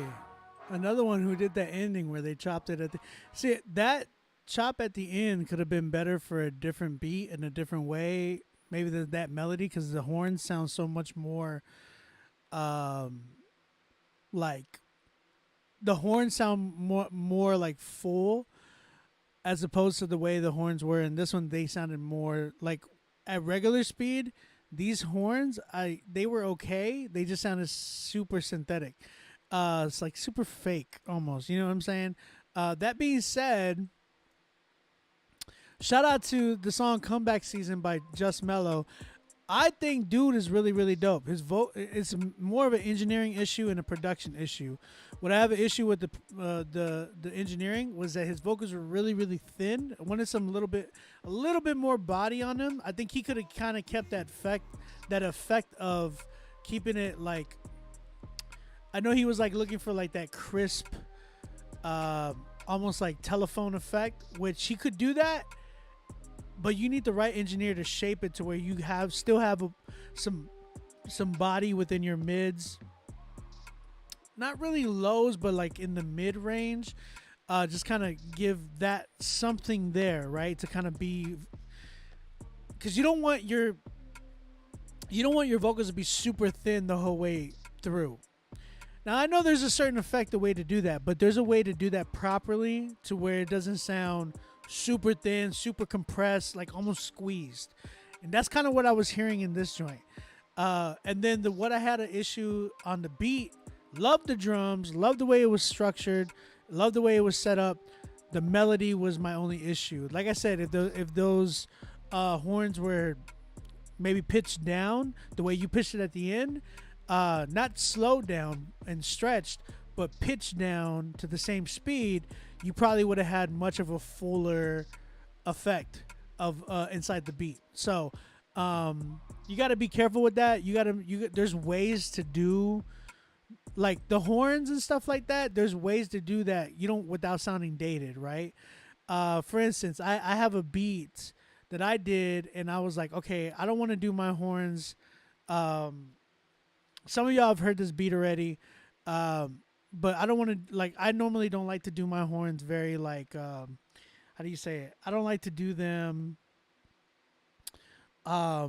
Another one who did that ending where they chopped it at the... See, that chop at the end could have been better for a different beat in a different way. Maybe that melody, because the horns sound so much more... like... The horns sound more like full as opposed to the way the horns were. In this one, they sounded more like... At regular speed, these horns, they were okay. They just sounded super synthetic. It's like super fake almost. You know what I'm saying? That being said, shout out to the song Comeback Season by Just Mellow. I think dude is really, really dope. His it's more of an engineering issue and a production issue. What I have an issue with the engineering was that his vocals were really, really thin. I wanted a little bit more body on them. I think he could have kind of kept that effect of keeping it like, I know he was like looking for like that crisp, almost like telephone effect, which he could do that. But you need the right engineer to shape it to where you still have some body within your mids. Not really lows, but like in the mid range. Just kind of give that something there, right? To kind of be, because you don't want your vocals to be super thin the whole way through. Now I know there's a certain effective way to do that, but there's a way to do that properly to where it doesn't sound super thin, super compressed, like almost squeezed. And that's kind of what I was hearing in this joint. And then what I had an issue on the beat, loved the drums, loved the way it was structured, loved the way it was set up. The melody was my only issue. Like I said, if those horns were maybe pitched down the way you pitched it at the end, not slowed down and stretched, but pitched down to the same speed, you probably would have had much of a fuller effect of inside the beat. So you got to be careful with that. There's ways to do like the horns and stuff like that. There's ways to do that without sounding dated, right? For instance, I have a beat that I did and I was like, okay, I don't want to do my horns. Some of y'all have heard this beat already. But I don't want to, like, I normally don't like to do my horns very, like, how do you say it? I don't like to do them, I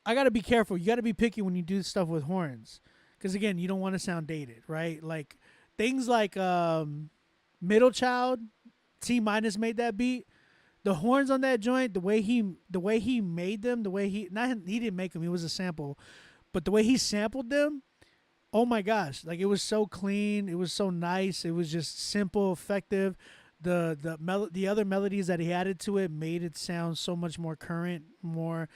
got to be careful. You got to be picky when you do stuff with horns. Because, again, you don't want to sound dated, right? Like, things like Middle Child, T- made that beat. the horns on that joint, the way he made them, the way he didn't make them, he was a sample, but the way he sampled them, oh my gosh, like it was so clean, it was so nice, it was just simple, effective. The other melodies that he added to it made it sound so much more current, more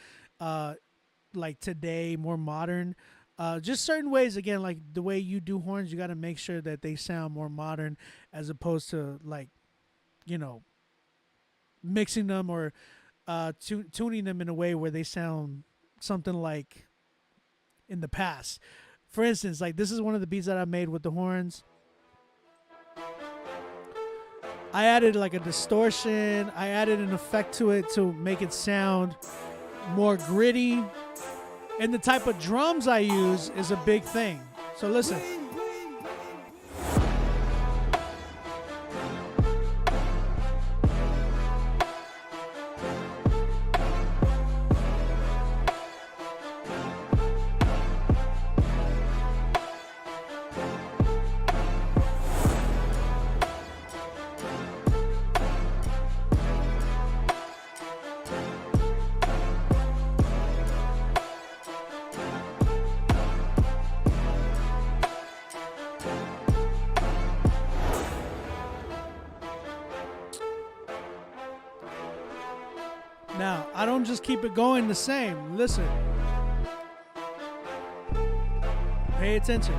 like today, more modern. Just certain ways, again, like the way you do horns, you got to make sure that they sound more modern as opposed to like, you know, mixing them or tuning them in a way where they sound something like in the past. For instance, like this is one of the beats that I made with the horns. I added like a distortion. I added an effect to it to make it sound more gritty. And the type of drums I use is a big thing. So listen. Now, I don't just keep it going the same. Listen. Pay attention.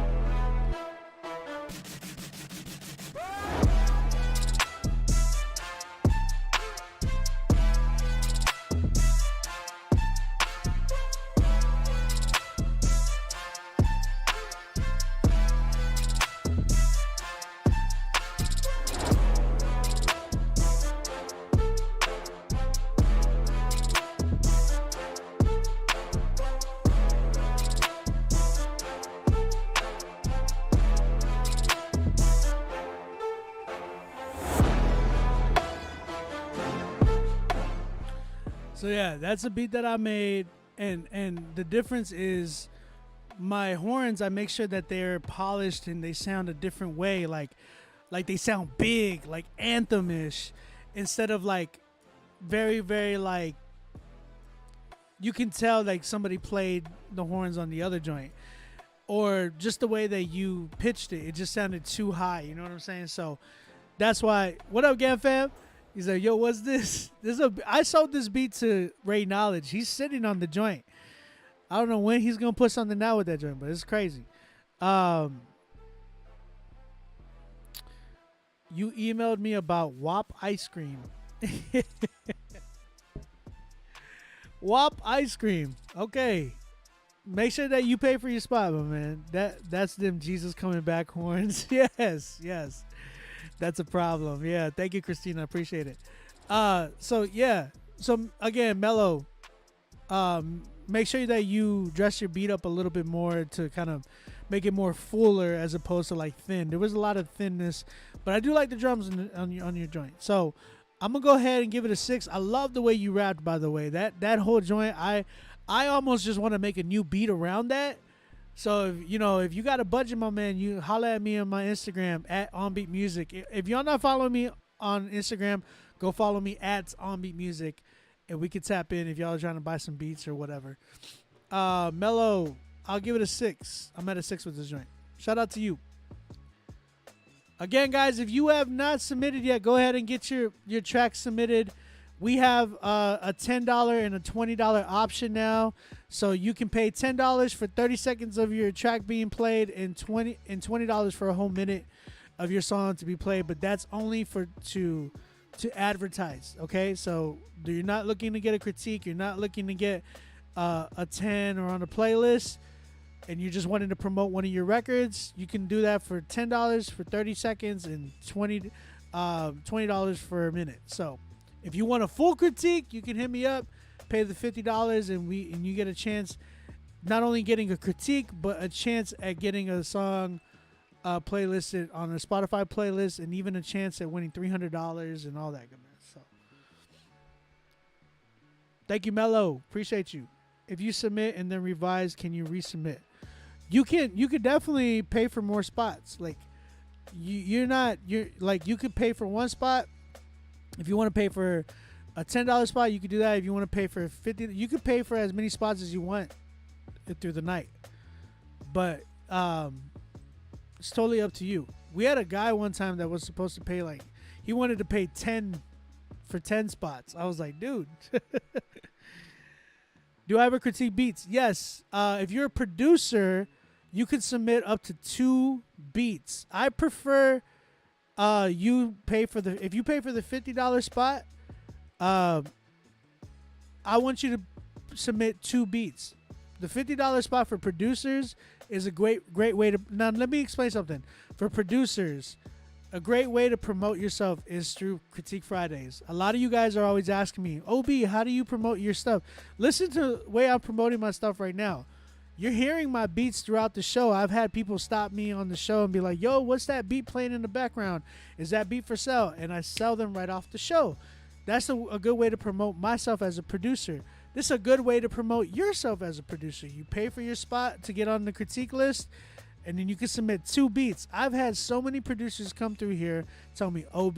So yeah, that's a beat that I made, and the difference is my horns, I make sure that they're polished and they sound a different way, like they sound big, like anthem-ish, instead of like very, very like, you can tell like somebody played the horns on the other joint, or just the way that you pitched it just sounded too high, you know what I'm saying? So that's why, what up, Gam fam? He's like, yo, what's this? I sold this beat to Ray Knowledge. He's sitting on the joint. I don't know when he's gonna put something out with that joint, but it's crazy. You emailed me about WAP ice cream. WAP ice cream. Okay. Make sure that you pay for your spot, my man. That's them Jesus coming back horns. Yes. That's a problem. Yeah. Thank you, Christina. I appreciate it. So yeah. So again, Mello, make sure that you dress your beat up a little bit more to kind of make it more fuller as opposed to like thin. There was a lot of thinness, but I do like the drums on your joint. So I'm gonna go ahead and give it a 6. I love the way you rapped, by the way. That whole joint, I almost just want to make a new beat around that. So if you got a budget, my man, you holla at me on my Instagram at OnBeat Music. If y'all not following me on Instagram, go follow me at OnBeat Music, and we can tap in if y'all are trying to buy some beats or whatever. Mello, I'll give it a 6. I'm at a 6 with this joint. Shout out to you. Again, guys, if you have not submitted yet, go ahead and get your track submitted. We have a $10 and a $20 option now. So you can pay $10 for 30 seconds of your track being played and $20 for a whole minute of your song to be played. But that's only to advertise, okay? So you're not looking to get a critique. You're not looking to get a 10 or on a playlist, and you're just wanting to promote one of your records. You can do that for $10 for 30 seconds and $20 for a minute. So if you want a full critique, you can hit me up, pay the $50, and you get a chance, not only getting a critique, but a chance at getting a song playlisted on a Spotify playlist, and even a chance at winning $300 and all that goodness. So thank you, Mello. Appreciate you. If you submit and then revise, can you resubmit? You could definitely pay for more spots. Like you could pay for one spot. If you want to pay for A $10 spot, you could do that. If you want to pay for 50, you could pay for as many spots as you want through the night. But it's totally up to you. We had a guy one time that was supposed to pay like, he wanted to pay 10 for 10 spots. I was like, dude. Do I ever critique beats? Yes. If you're a producer, you could submit up to 2 beats. I prefer you pay for the, if you pay for the $50 spot, I want you to submit 2 beats. The $50 spot for producers is a great way to. Now let me explain something. For producers, a great way to promote yourself is through Critique Fridays. A lot of you guys are always asking me, OB, how do you promote your stuff? Listen to the way I'm promoting my stuff right now. You're hearing my beats throughout the show. I've had people stop me on the show and be like, yo, what's that beat playing in the background? Is that beat for sale? And I sell them right off the show. That's a good way to promote myself as a producer. This is a good way to promote yourself as a producer. You pay for your spot to get on the critique list, and then you can submit 2 beats. I've had so many producers come through here tell me, OB,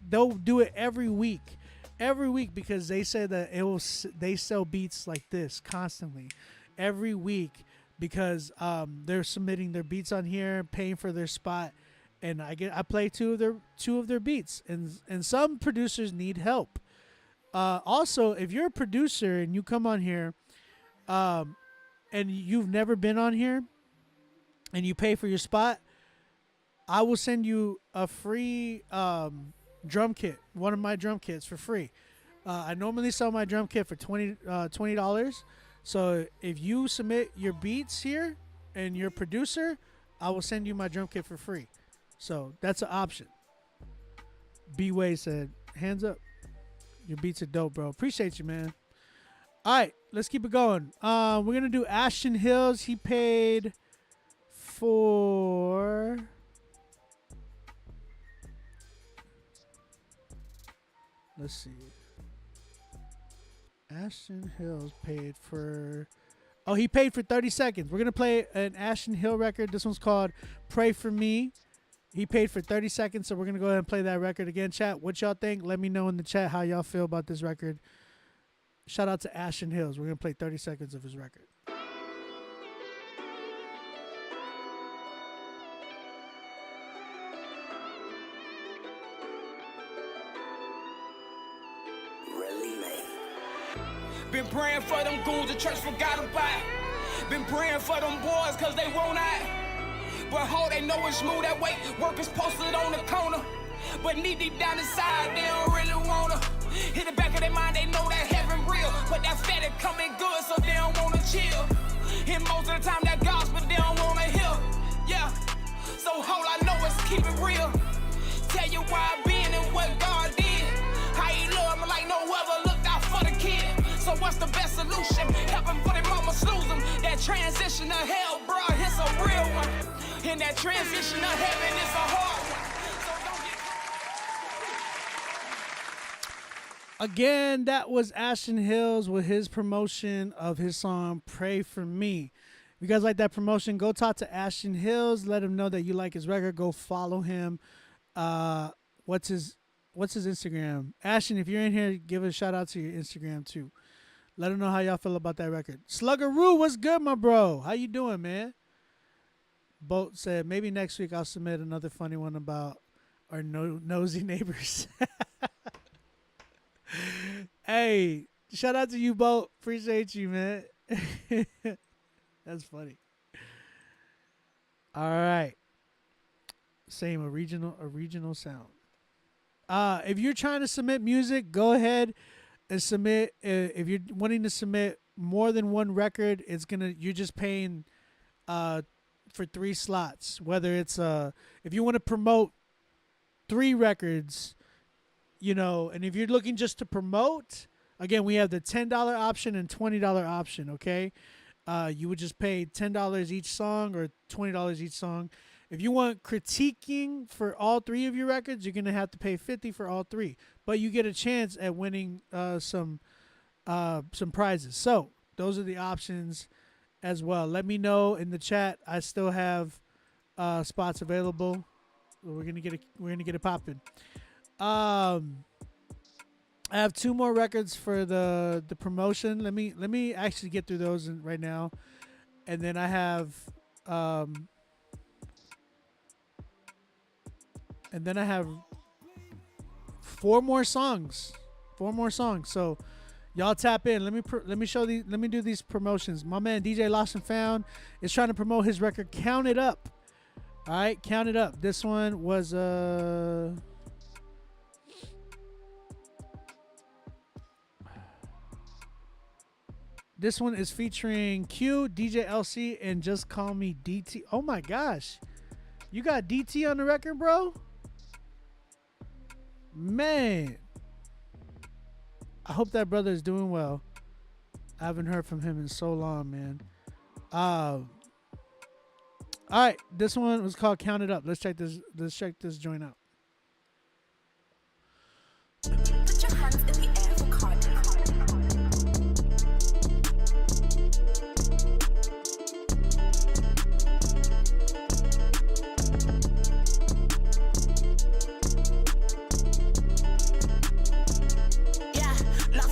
they'll do it every week, because they say that they sell beats like this constantly, every week, because they're submitting their beats on here, paying for their spot, and I play two of their beats, and some producers need help. Also, if you're a producer and you come on here, and you've never been on here, and you pay for your spot, I will send you a free drum kit, one of my drum kits for free. I normally sell my drum kit for $20. So if you submit your beats here and you're a producer, I will send you my drum kit for free. So that's an option. B-Way said, hands up. Your beats are dope, bro. Appreciate you, man. All right, let's keep it going. We're going to do Ashton Hills. He paid for... Let's see. Ashton Hills paid for... Oh, he paid for 30 seconds. We're going to play an Ashton Hill record. This one's called Pray For Me. He paid for 30 seconds, so we're going to go ahead and play that record again. Chat, what y'all think? Let me know in the chat how y'all feel about this record. Shout out to Ashton Hills. We're going to play 30 seconds of his record. Been praying for them goons, the church forgot about. Been praying for them boys, cause they won't out. But how they know it's smooth that way. Workers posted on the corner. But knee deep down inside, they don't really wanna. In the back of their mind, they know that heaven real. But that fatty coming good, so they don't wanna chill. And most of the time, that gospel, they don't wanna hear. Yeah, so all I know is keep it real. Tell you where I've been and what God did. How he love me like no other looked out for the kid. So what's the best solution? Helping for their mama snooze them. That transition to hell, bro, it's a real one. And that transition to heaven is a hard one. Again, that was Ashton Hills with his promotion of his song Pray For Me. If you guys like that promotion, go talk to Ashton Hills. Let him know that you like his record. Go follow him. What's his Instagram? Ashton, if you're in here, give a shout out to your Instagram too. Let him know how y'all feel about that record. Sluggeroo, what's good, my bro? How you doing, man? Boat said, maybe next week I'll submit another funny one about our nosy neighbors. Hey, shout out to you, Boat. Appreciate you, man. That's funny. All right. Same, a regional sound. If you're trying to submit music, go ahead and submit. If you're wanting to submit more than one record, you're just paying for 3 slots. Whether it's if you want to promote 3 records, and if you're looking just to promote, again, we have the $10 option and $20 option. Okay, you would just pay $10 each song or $20 each song. If you want critiquing for all 3 of your records, you're gonna have to pay $50 for all 3. But you get a chance at winning some prizes. So those are the options as well. Let me know in the chat. I still have spots available. We're gonna get it popping. I have 2 more records for the promotion. Let me actually get through those right now, and then I have and then I have 4 more songs. 4 more songs. So y'all tap in. Let me show these. Let me do these promotions. My man DJ Lost and Found is trying to promote his record Count It Up. All right, Count It Up. This one was this one is featuring Q, DJ LC, and Just Call Me DT. Oh my gosh. You got DT on the record, bro? Man. I hope that brother is doing well. I haven't heard from him in so long, man. All right, this one was called Count It Up. Let's check this joint out. Put your hands in the air for Cardi.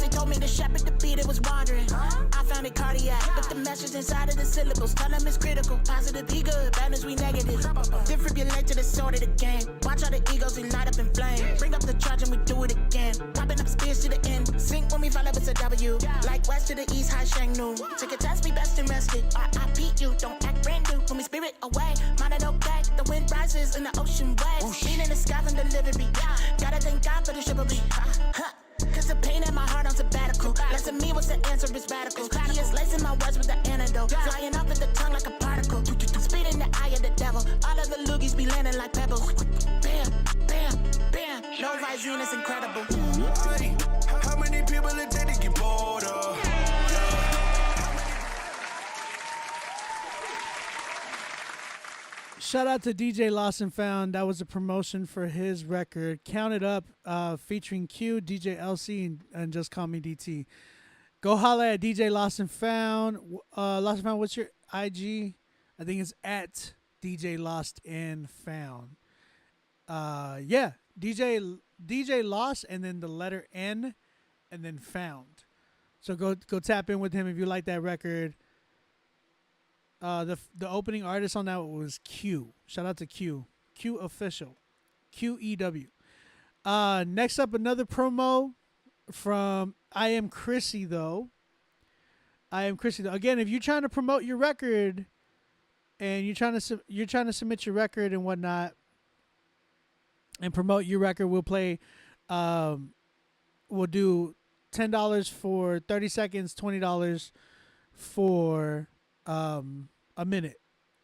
Told me to shepherd the beat, it was wandering. I found it cardiac, but the message inside of the syllables tell them it's critical. Positive be good, bad as we negative. Defibrillate to the sword of the game. Watch all the egos ignite up in flame. Bring up the charge and we do it again. Popping up spears to the end. Sink when we fall up, it's a W. Like west to the east, high Shang Noon. Take a test, we best invested. I beat you, don't act brand new. When we spirit away, mind it okay. The wind rises in the ocean waves. Beat in the sky from delivery. Gotta thank God for the chivalry. Cause the pain in my heart on sabbatical. Less of me, what's the answer is radical. He is lacing my words with the antidote. Flying off at the tongue like a particle. Speed in the eye of the devil. All of the loogies be landing like pebbles. Bam, bam, bam. No Visine is incredible. How many people it take to get bored of? Shout out to DJ Lost and Found. That was a promotion for his record, Count It Up, featuring Q, DJ LC, and Just Call Me DT. Go holla at DJ Lost and Found. Lost and Found, what's your IG? I think it's at DJ Lost and Found. Yeah, DJ Lost and then the letter N and then Found. So go tap in with him if you like that record. The opening artist on that was Q. Shout out to Q. Q Official. QEW. Next up, another promo from I Am Chrissy though. Again, if you're trying to promote your record and you're trying to submit your record and whatnot and promote your record, we'll play. We'll do $10 for 30 seconds, $20 for a minute.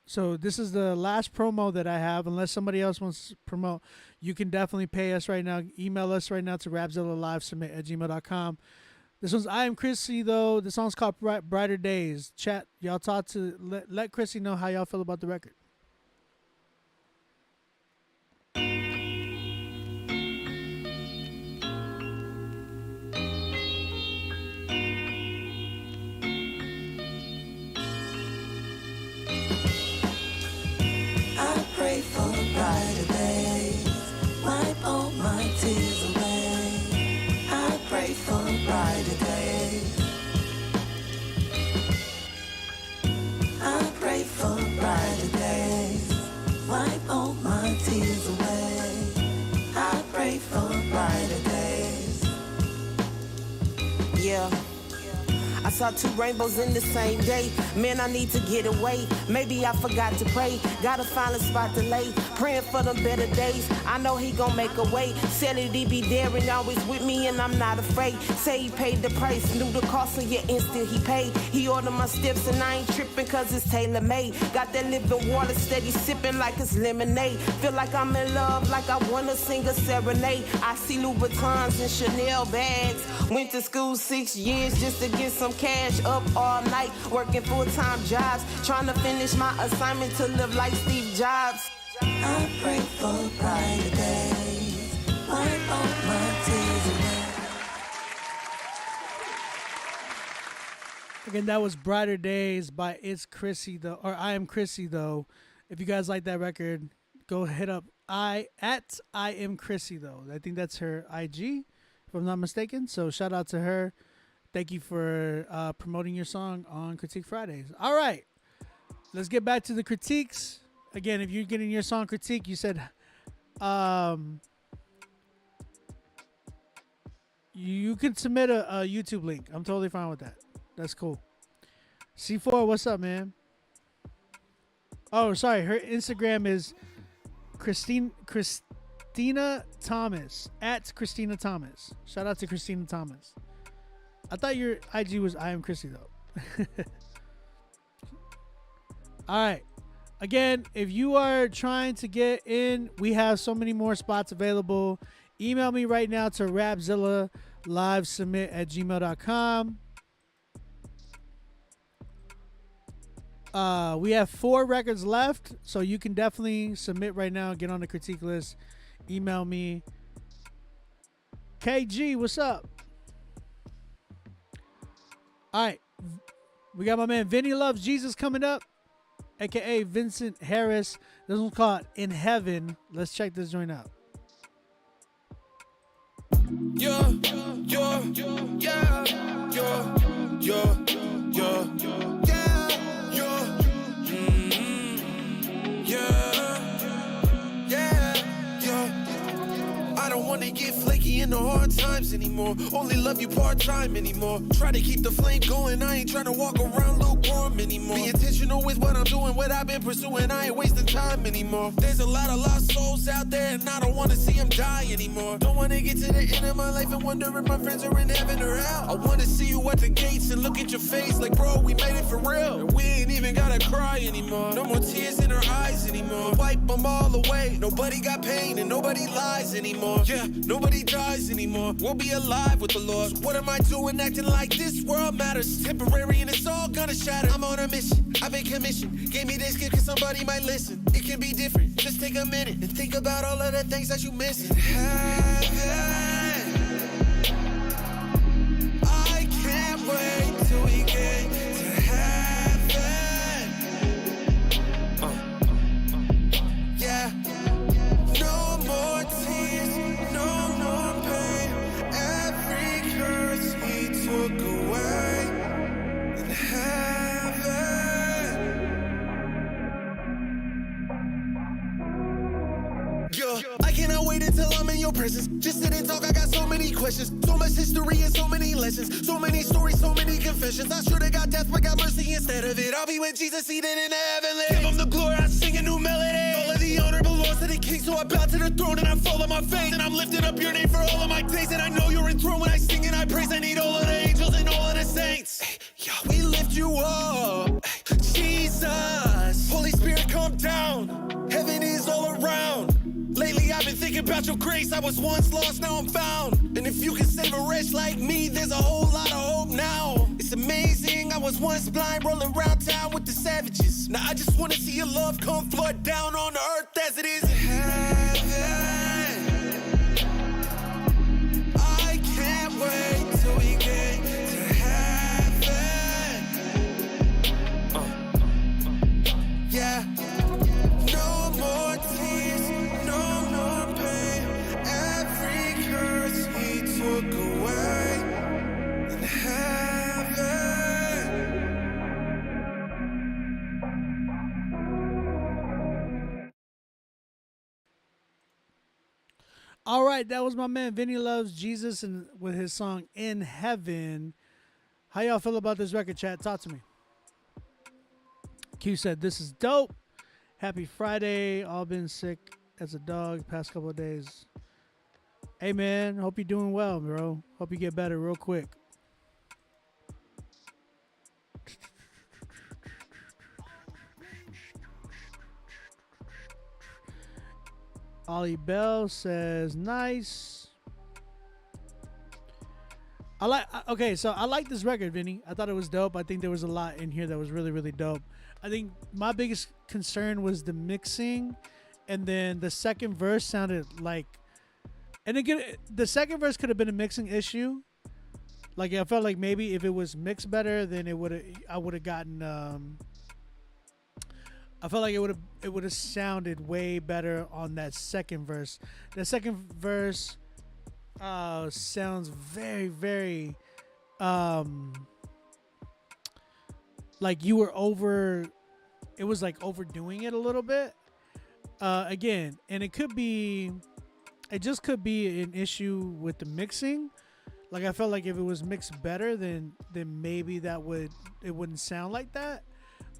So this is the last promo that I have. Unless somebody else wants to promote, you can definitely pay us right now. Email us right now to rapzillalivesubmit@gmail.com. This one's I Am Chrissy though. The song's called Brighter Days. Chat, y'all talk to let Chrissy know how y'all feel about the record. Pray for brighter days, wipe all my tears away. I pray for brighter days. I pray for brighter days, wipe all my tears away. I pray for brighter days. Yeah. I saw 2 rainbows in the same day. Man, I need to get away. Maybe I forgot to pray. Gotta find a spot to lay. Praying for them better days. I know he gon' make a way. Said that he be there and always with me, and I'm not afraid. Say he paid the price, knew the cost, and yet and still he paid. He ordered my steps and I ain't tripping cause it's tailor-made. Got that living water steady sipping like it's lemonade. Feel like I'm in love, like I wanna sing a serenade. I see Louboutins and Chanel bags. Went to school 6 years just to get some cash, up all night, working full-time jobs, trying to finish my assignment to live like Steve Jobs. I pray for brighter days, wipe all my tears away. Again, that was Brighter Days by It's Chrissy though, or I Am Chrissy though. If you guys like that record, go hit up I Am Chrissy though. I think that's her IG. if I'm not mistaken. So shout out to her. Thank you for promoting your song on Critique Fridays. All right, let's get back to the critiques. Again, if you're getting your song critique, you said you can submit a YouTube link. I'm totally fine with that. That's cool. C4, what's up, man? Oh, sorry. Her Instagram is Christina Thomas, at Christina Thomas. Shout out to Christina Thomas. I thought your IG was I am Chrissy though. All right. Again, if you are trying to get in, we have so many more spots available. Email me right now to Rapzilla livesubmit@gmail.com. We have 4 records left, so you can definitely submit right now. Get on the critique list. Email me. KG, what's up? All right. We got my man Vinny Loves Jesus coming up, a.k.a. Vincent Harris. This one's called In Heaven. Let's check this joint out. Yeah, yeah, yeah, yeah, yeah, yeah, yeah, I don't wanna get flaky in the hard times anymore. Only love you part-time anymore. Try to keep the flame going. I ain't trying to walk around lukewarm anymore. Be intentional with what I'm doing, what I've been pursuing. I ain't wasting time anymore. There's a lot of lost souls out there, and I don't wanna see them die anymore. Don't wanna get to the end of my life and wonder if my friends are in heaven or hell. I wanna see you at the gates and look at your face like, bro, we made it for real. And we ain't even gotta cry anymore. No more tears in our eyes anymore. Wipe them all away. Nobody got pain and nobody lies anymore. Yeah, nobody dies anymore. We'll be alive with the Lord. So what am I doing acting like this world matters? Temporary and it's all gonna shatter. I'm on a mission, I've been commissioned. Gave me this gift cause somebody might listen. It can be different, just take a minute and think about all of the things that you miss. In heaven, I can't wait till we get to heaven. Yeah, no more tears, no more pain. Every curse he took away. In heaven, yeah, I cannot wait until I'm in your presence. Just sit and talk, I got so many questions. So much history and so many lessons. So many stories, so many confessions. I should've got death, but got mercy instead of it. I'll be with Jesus seated in the heavenly. Give him the glory, I sing a new melody. All of the honor belongs to the King, so I bow to the throne and I fall on my face. And I'm lifting up your name for all of my days. And I know you're enthroned when I sing and I praise. I need all of the angels and all of the saints. Hey, yeah, we lift you up, hey, Jesus. Holy Spirit, come down. Heaven is all around. Lately I've been thinking about your grace. I was once lost, now I'm found. And if you can save a wretch like me, there's a whole lot of hope now. It's amazing, I was once blind, rolling around town with the savages. Now I just wanna see your love come flood down on the earth as it is in heaven. I can't wait till we get to heaven. Yeah, no more tears, no more pain. Every curse he took away. In heaven. All right, that was my man Vinny Loves Jesus and with his song In Heaven. How y'all feel about this record, chat? Talk to me. Q said, this is dope. Happy Friday. All been sick as a dog past couple of days. Hey, man. Hope you're doing well, bro. Hope you get better real quick. Ollie Bell says, nice. I like this record, Vinny. I thought it was dope. I think there was a lot in here that was really, really dope. I think my biggest concern was the mixing, and then the second verse sounded like, and again, the second verse could have been a mixing issue. Like I felt like maybe if it was mixed better, then I would have gotten. I felt like it would have sounded way better on that second verse. The second verse sounds very, very like you were over. It was like overdoing it a little bit. Again, and it just could be an issue with the mixing. Like I felt like if it was mixed better, then maybe it wouldn't sound like that.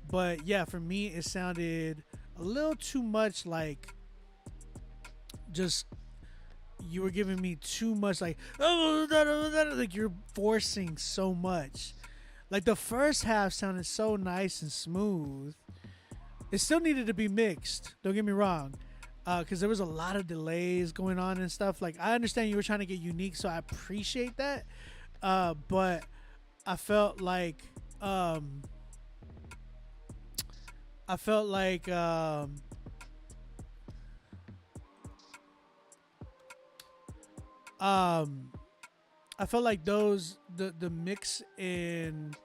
But yeah, for me, it sounded a little too much like just you were giving me too much like you're forcing so much. Like the first half sounded so nice and smooth. It still needed to be mixed. Don't get me wrong. Because there was a lot of delays going on and stuff. Like I understand you were trying to get unique, so I appreciate that. But I felt like I felt like I felt like the mix in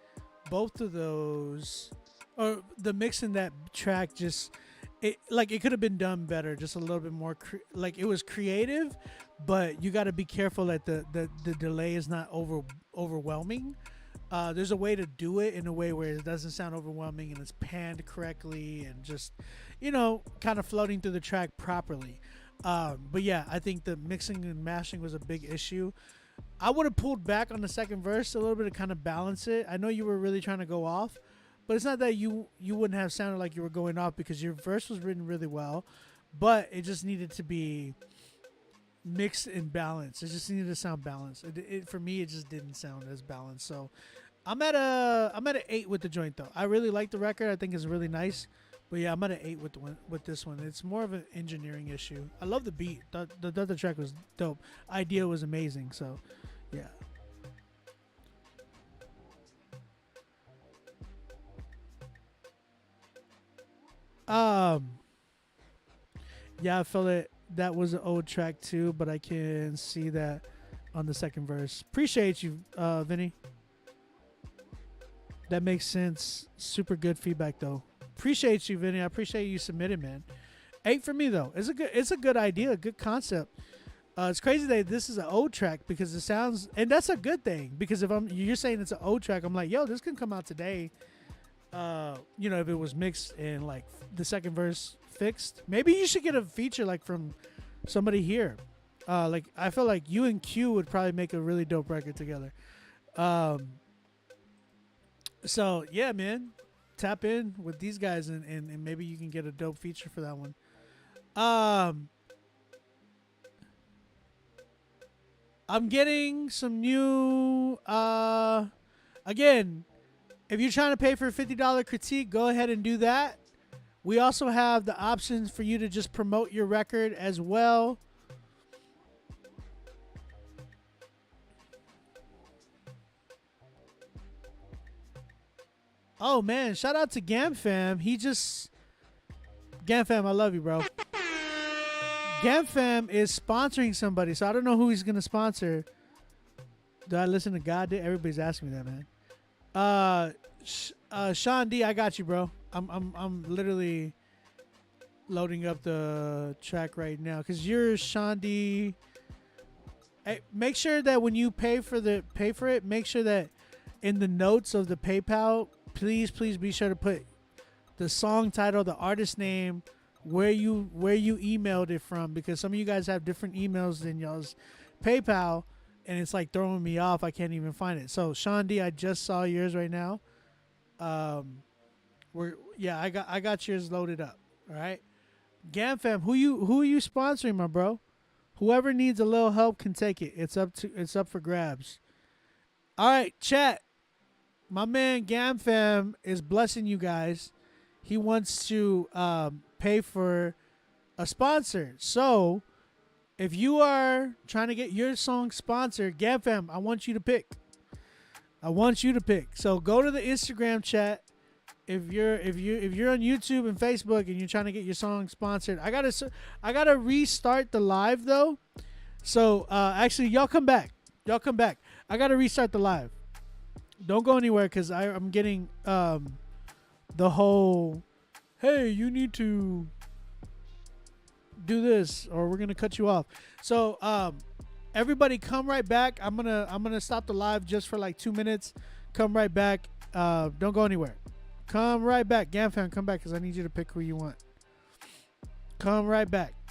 both of those, or the mix in that track, just it could have been done better, just a little bit more like it was creative, but you got to be careful that the delay is not overwhelming. There's a way to do it in a way where it doesn't sound overwhelming and it's panned correctly and just, kind of floating through the track properly. But yeah, I think the mixing and mashing was a big issue. I would have pulled back on the second verse a little bit to kind of balance it. I know you were really trying to go off, but it's not that you wouldn't have sounded like you were going off, because your verse was written really well, but it just needed to be mixed and balanced. It just needed to sound balanced. For me, it just didn't sound as balanced. So I'm at an 8 with the joint though. I really like the record. I think it's really nice. But yeah, I'm at an 8 with this one. It's more of an engineering issue. I love the beat. The track was dope. Idea was amazing. So yeah. Yeah, I felt it. That was an old track too, but I can see that on the second verse. Appreciate you, Vinny. That makes sense. Super good feedback though. Appreciate you, Vinny. I appreciate you submitting, man. 8 for me though. It's a good idea, a good concept. It's crazy that this is an old track, because it sounds, and that's a good thing, because if you're saying it's an old track, I'm like, yo, this can come out today. If it was mixed and like the second verse fixed, maybe you should get a feature like from somebody here. Like I feel like you and Q would probably make a really dope record together. So yeah, man, tap in with these guys and maybe you can get a dope feature for that one. I'm getting some new, again, if you're trying to pay for a $50 critique, go ahead and do that. We also have the options for you to just promote your record as well. Oh man, shout out to GamFam. GamFam, I love you, bro. GamFam is sponsoring somebody, so I don't know who he's gonna sponsor. Do I listen to God? Everybody's asking me that, man. Sean D, I got you, bro. I'm literally loading up the track right now, because you're Sean D. Hey, make sure that when you pay for it, make sure that in the notes of the PayPal, please be sure to put the song title, the artist name, where you emailed it from, because some of you guys have different emails than y'all's PayPal, and it's like throwing me off. I can't even find it. So Sean D, I just saw yours right now. I got yours loaded up. All right, GamFam, who are you sponsoring, my bro? Whoever needs a little help can take it. It's up for grabs. All right, chat. My man GamFam is blessing you guys. He wants to pay for a sponsor. So if you are trying to get your song sponsored, GamFam, I want you to pick. So go to the Instagram chat. If you're on YouTube and Facebook and you're trying to get your song sponsored, I gotta restart the live though. So actually, y'all come back. I gotta restart the live. Don't go anywhere, because I'm getting the whole, hey, you need to do this or we're gonna cut you off. So everybody come right back. I'm gonna stop the live just for like 2 minutes. Come right back. Don't go anywhere. Come right back. GamFam, come back because I need you to pick who you want. Come right back.